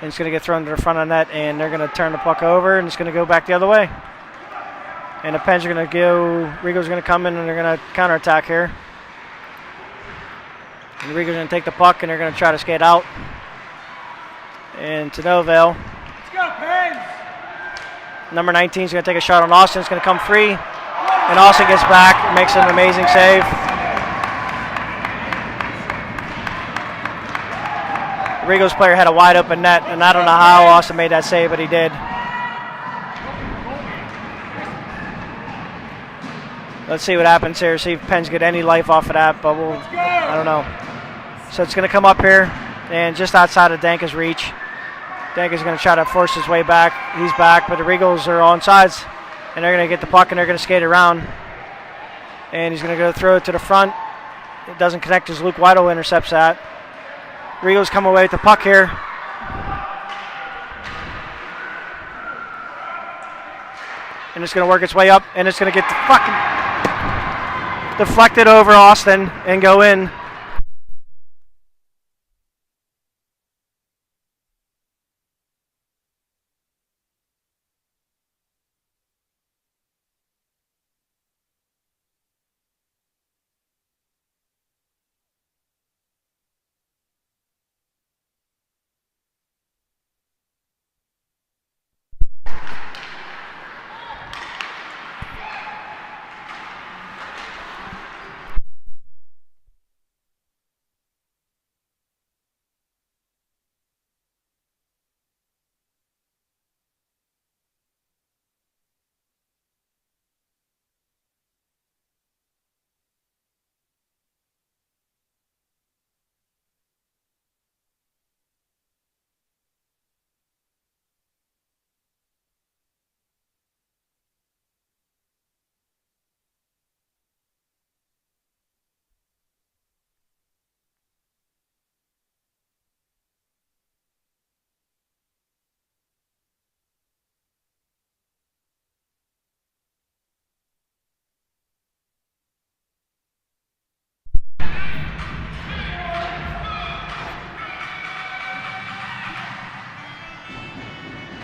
and it's going to get thrown to the front of the net, and they're going to turn the puck over, and it's going to go back the other way. And the Pens are going to go, Regals are going to come in, and they're going to counterattack here. And the Regals are going to take the puck, and they're going to try to skate out. And to Novale. Let's go, Pens! Number 19 is going to take a shot on Austin. It's going to come free. And Austin gets back, makes an amazing save. The Regals player had a wide open net, and I don't know how Austin made that save, but he did. Let's see what happens here, see if Pens get any life off of that, but I don't know. So it's going to come up here, and just outside of Danka's reach. Danka's going to try to force his way back. He's back, but the Regals are on sides, and they're going to get the puck, and they're going to skate around. And he's going to go throw it to the front. It doesn't connect as Luke Weidel intercepts that. Regals come away with the puck here. And it's going to work its way up, and it's going to get deflected over Austin and go in.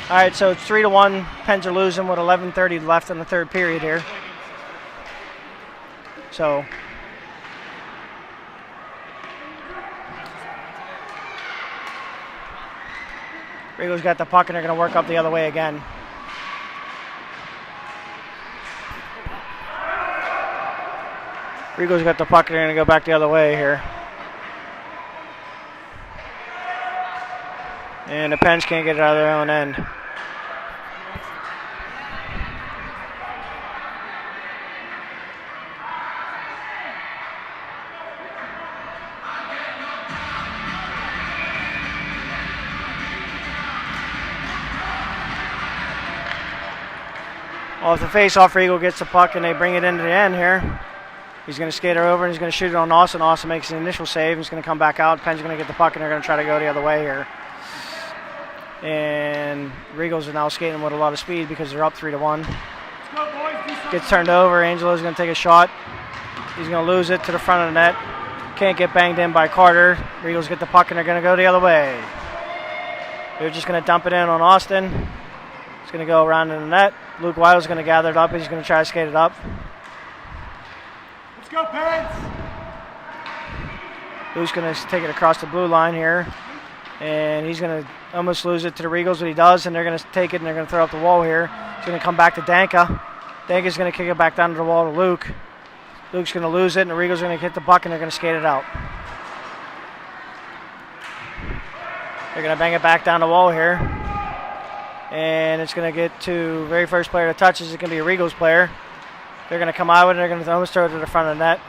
All right, so it's 3-1. Pens are losing with 11:30 left in the third period here. So Regals got the puck, and they're going to work up the other way again. Regals got the puck, and they're going to go back the other way here. And the Pens can't get it out of their own end. Off the face-off, Regal gets the puck, and they bring it into the end here. He's going to skate her over, and he's going to shoot it on Austin. Austin makes an initial save. He's going to come back out. Penn's going to get the puck, and they're going to try to go the other way here. And Regals are now skating with a lot of speed because they're up 3-1. Gets turned over. Angelo's going to take a shot. He's going to lose it to the front of the net. Can't get banged in by Carter. Regals get the puck, and they're going to go the other way. They're just going to dump it in on Austin. It's going to go around in the net. Luke Weidl's going to gather it up. He's going to try to skate it up. Let's go, Pens! Luke's going to take it across the blue line here. And he's going to almost lose it to the Regals, but he does, and they're going to take it, and they're going to throw up the wall here. It's going to come back to Danka. Danka's going to kick it back down to the wall to Luke. Luke's going to lose it, and the Regals are going to hit the puck, and they're going to skate it out. They're going to bang it back down the wall here. And it's going to get to very first player that touches. It's going to be a Regals player. They're going to come out with it. They're going to almost throw it to the front of the net.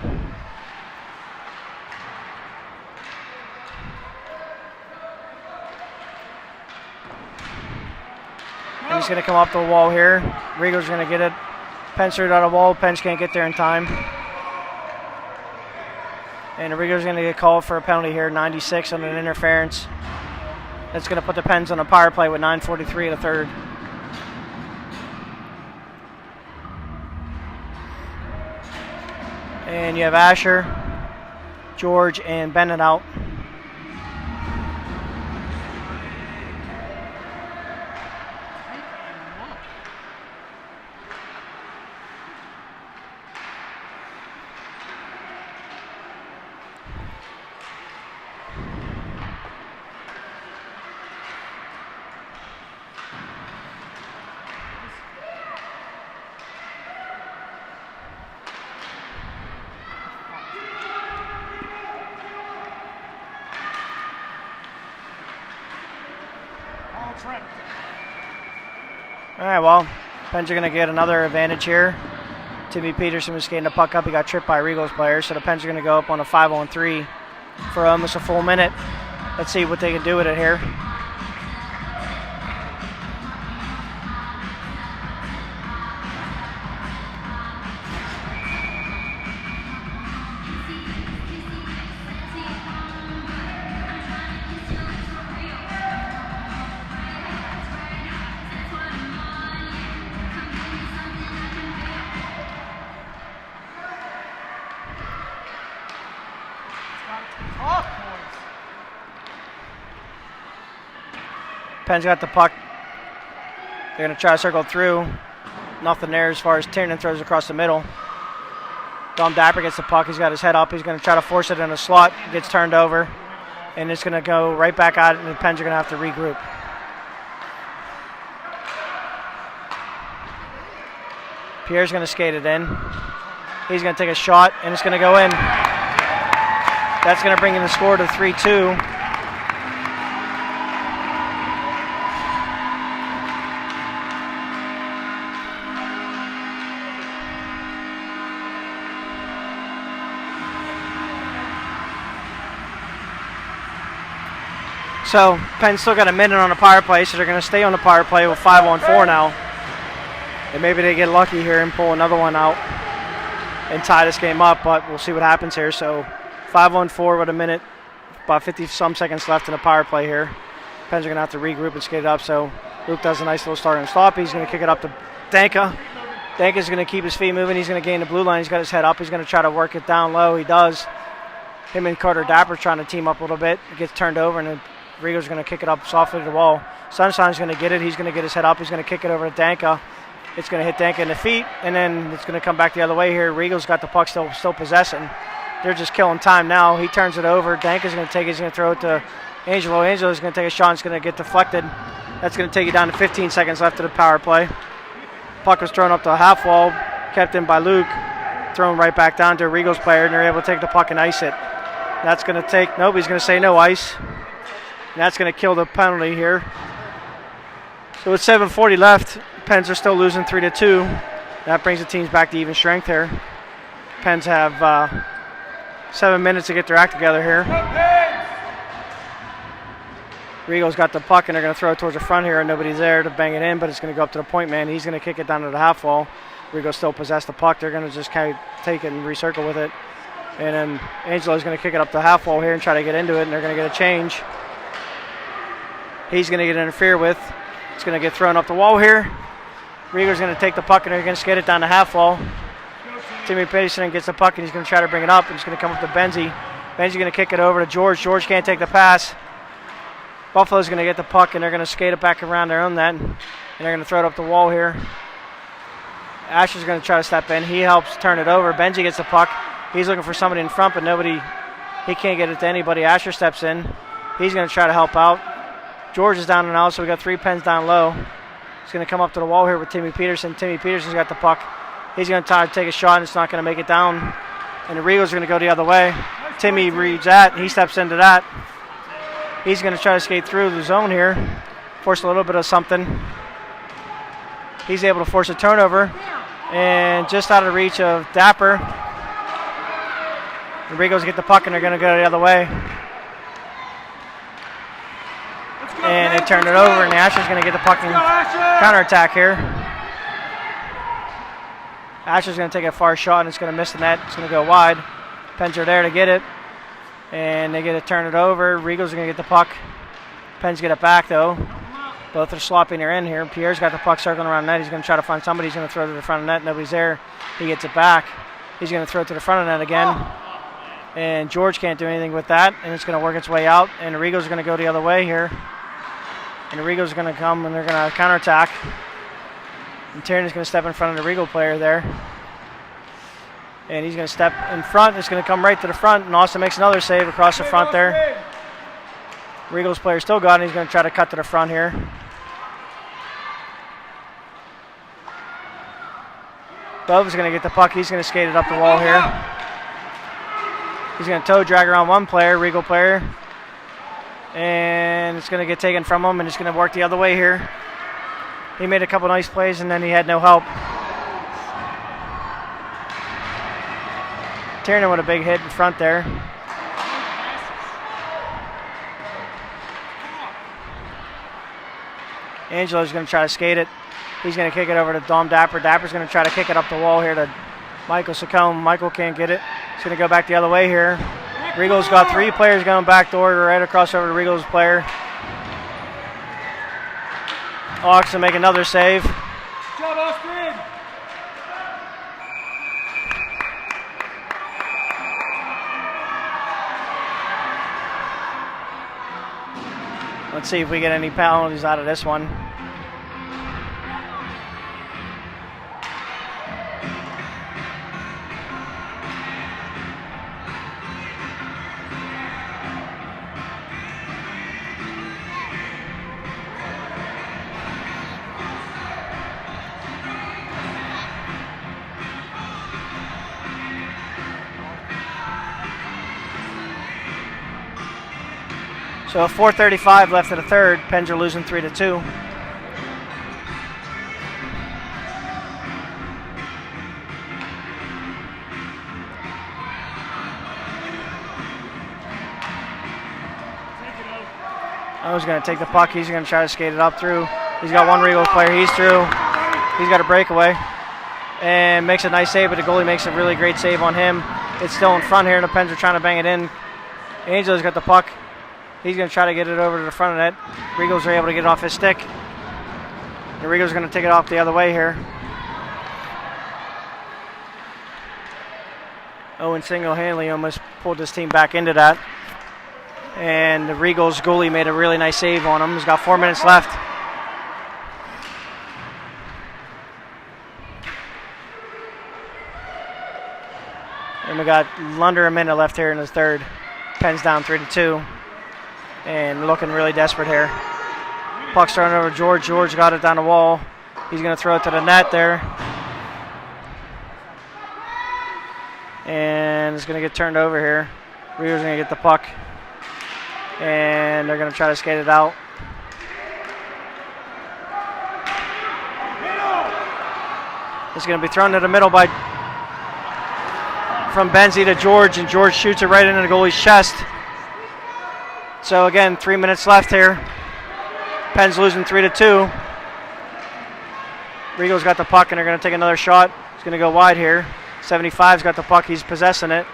it's going to come up the wall here. Regal's going to get it. Penn's through it out of the wall. Penn's can't get there in time. And Regal's going to get called for a penalty here, 96 on an interference. That's going to put the Pens on a power play with 9:43 in the third. And you have Asher, George, and Bennett out. All right, well, Pens are going to get another advantage here. Timmy Peterson was skating the puck up. He got tripped by a Regals player, so the Pens are going to go up on a 5-on-3 for almost a full minute. Let's see what they can do with it here. Pens got the puck. They're going to try to circle through. Nothing there as far as Tiernan throws across the middle. Dom Dapper gets the puck. He's got his head up. He's going to try to force it in a slot. Gets turned over. And it's going to go right back out, and the Pens are going to have to regroup. Pierre's going to skate it in. He's going to take a shot, and it's going to go in. That's going to bring in the score to 3-2. So Penn's still got a minute on the power play, so they're going to stay on the power play with 5-on-4 now. And maybe they get lucky here and pull another one out and tie this game up, but we'll see what happens here. So 5-on-4 with a minute, about 50-some seconds left in the power play here. Pens are going to have to regroup and skate it up. So Luke does a nice little start and stop. He's going to kick it up to Danka. Danka's going to keep his feet moving. He's going to gain the blue line. He's got his head up. He's going to try to work it down low. He does. Him and Carter Dapper trying to team up a little bit. It gets turned over, and then Regal's going to kick it up softly to the wall. Sunshine's going to get it. He's going to get his head up. He's going to kick it over to Danka. It's going to hit Danka in the feet, and then it's going to come back the other way here. Regal's got the puck still possessing. They're just killing time now. He turns it over. Danka's going to take it. He's going to throw it to Angelo. Angelo's going to take a shot. It's going to get deflected. That's going to take you down to 15 seconds left of the power play. Puck was thrown up to the half wall, kept in by Luke, thrown right back down to a Regals player, and they're able to take the puck and ice it. That's going to take, nobody's going to say no ice. And that's going to kill the penalty here. So with 7:40 left, Pens are still losing 3-2. That brings the teams back to even strength here. Pens have 7 minutes to get their act together here. Regal's got the puck, and they're going to throw it towards the front here, and nobody's there to bang it in, but it's going to go up to the point man. He's going to kick it down to the half wall. Regal still possess the puck. They're going to just kind of take it and recircle with it. And then Angelo's going to kick it up the half wall here and try to get into it, and they're going to get a change. He's going to get interfered with. It's going to get thrown up the wall here. Regal's going to take the puck, and they're going to skate it down the half wall. Timmy Peterson gets the puck, and he's going to try to bring it up, and it's going to come up to Benzie. Benzie's going to kick it over to George. George can't take the pass. Buffalo's going to get the puck, and they're going to skate it back around their own net, and they're going to throw it up the wall here. Asher's going to try to step in. He helps turn it over. Benzie gets the puck. He's looking for somebody in front, but he can't get it to anybody. Asher steps in. He's going to try to help out. George is down and out, so we got 3 Pens down low. He's going to come up to the wall here with Timmy Peterson. Timmy Peterson's got the puck. He's going to try to take a shot, and it's not going to make it down. And the Regals are going to go the other way. Timmy reads that. He steps into that. He's going to try to skate through the zone here, force a little bit of something. He's able to force a turnover, and just out of reach of Dapper. The Regals get the puck, and they're going to go the other way. And to turn it over, and Asher's going to get the puck and counterattack here. Asher's going to take a far shot, and it's going to miss the net. It's going to go wide. Pens are there to get it, and they get to turn it over. Regal's going to get the puck. Pens get it back, though. Both are slopping her in here. Pierre's got the puck circling around the net. He's going to try to find somebody. He's going to throw it to the front of the net. Nobody's there. He gets it back. He's going to throw it to the front of the net again. And George can't do anything with that, and it's going to work its way out. And the Regals are going to go the other way here. And the Regals are going to come, and they're going to counterattack. And Tierney's going to step in front of the Regal player there. And he's going to step in front. It's going to come right to the front, and Austin makes another save across the front there. Regals player still got it. He's going to try to cut to the front here. Bove's going to get the puck. He's going to skate it up the wall here. He's going to toe drag around one player, Regal player. And it's going to get taken from him, and it's going to work the other way here. He made a couple nice plays, and then he had no help. Tiernan with a big hit in front there. Angelo's going to try to skate it. He's going to kick it over to Dom Dapper. Dapper's going to try to kick it up the wall here to Michael Sacombe. Michael can't get it. He's going to go back the other way here. Regal's got 3 players going back door right across over to Regal's player. Hawks will make another save. Good job, Austin. Let's see if we get any penalties out of this one. So 4:35 left in the third. Pens are losing 3-2. I was going to take the puck. He's going to try to skate it up through. He's got one Regal player. He's through. He's got a breakaway and makes a nice save, but the goalie makes a really great save on him. It's still in front here, and the Pens are trying to bang it in. Angelo's got the puck. He's going to try to get it over to the front of net. Regals are able to get it off his stick. The Regals are going to take it off the other way here. Owen single-handedly almost pulled his team back into that. And the Regals goalie made a really nice save on him. He's got 4 minutes left. And we got under a minute left here in the third. Pens down 3-2. And looking really desperate here. Puck's thrown over George. George got it down the wall. He's going to throw it to the net there. And it's going to get turned over here. Regal's going to get the puck. And they're going to try to skate it out. It's going to be thrown to the middle from Benzie to George, and George shoots it right into the goalie's chest. So again, 3 minutes left here. Pens losing 3-2. Regal's got the puck, and they're going to take another shot. It's going to go wide here. 75's got the puck. He's possessing it.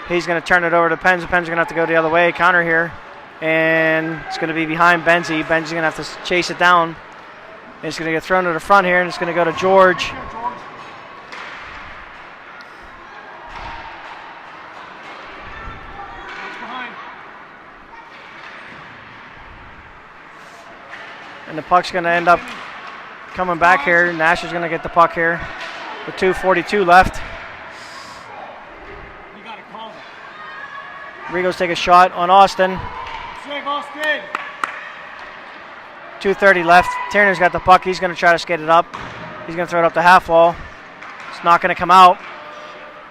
He's going to turn it over to Pens. The Pens are going to have to go the other way. Counter here. And it's going to be behind Benzie. Benzie's going to have to chase it down. And it's going to get thrown to the front here, and it's going to go to George. And the puck's going to end up coming back here. Nash is going to get the puck here with 2:42 left. You got to call it. Regals take a shot on Austin. Save Austin. 2:30 left. Tierney's got the puck. He's going to try to skate it up. He's going to throw it up the half wall. It's not going to come out.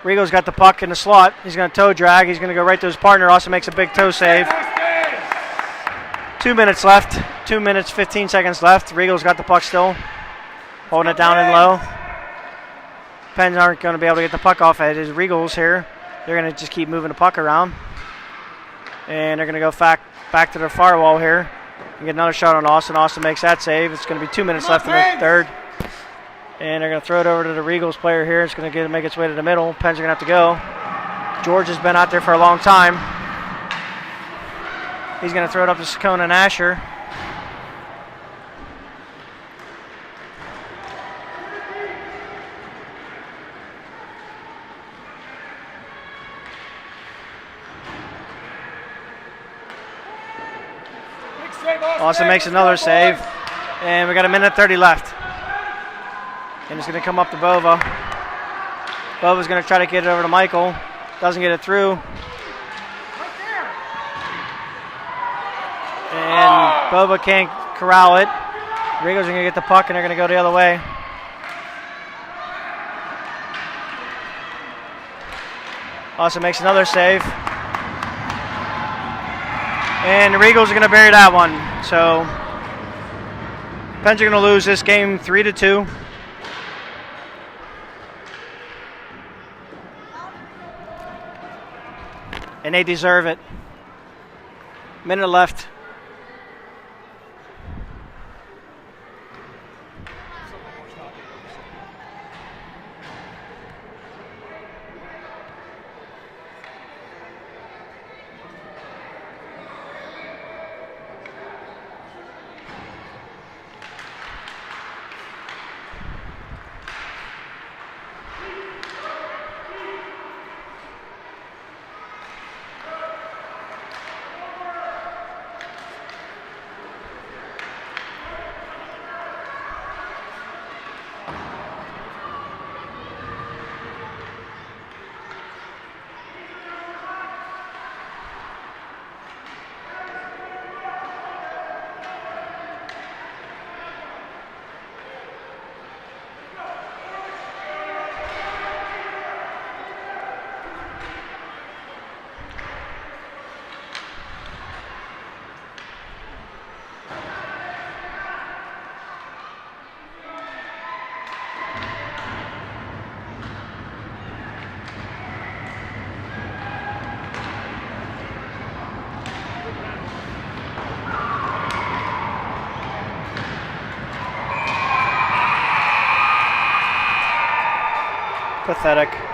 Regal's got the puck in the slot. He's going to toe drag. He's going to go right to his partner. Austin makes a big toe save. 2 minutes left. 2 minutes, 15 seconds left. Regal's got the puck still. Holding it down and low. Pens aren't going to be able to get the puck off at his Regals here. They're going to just keep moving the puck around. And they're going to go back to the far wall here. You get another shot on Austin. Austin makes that save. It's going to be 2 minutes left in the third. And they're going to throw it over to the Regals player here. It's going to make its way to the middle. Pens are going to have to go. George has been out there for a long time. He's going to throw it up to Sakona and Asher. Austin makes another save. And we got 1:30 left. And it's going to come up to Bova. Bova's going to try to get it over to Michael. Doesn't get it through. And Bova can't corral it. Regals are going to get the puck and they're going to go the other way. Austin makes another save. And the Regals are going to bury that one. So Pens are going to lose this game 3-2. And they deserve it. Minute left. Pathetic.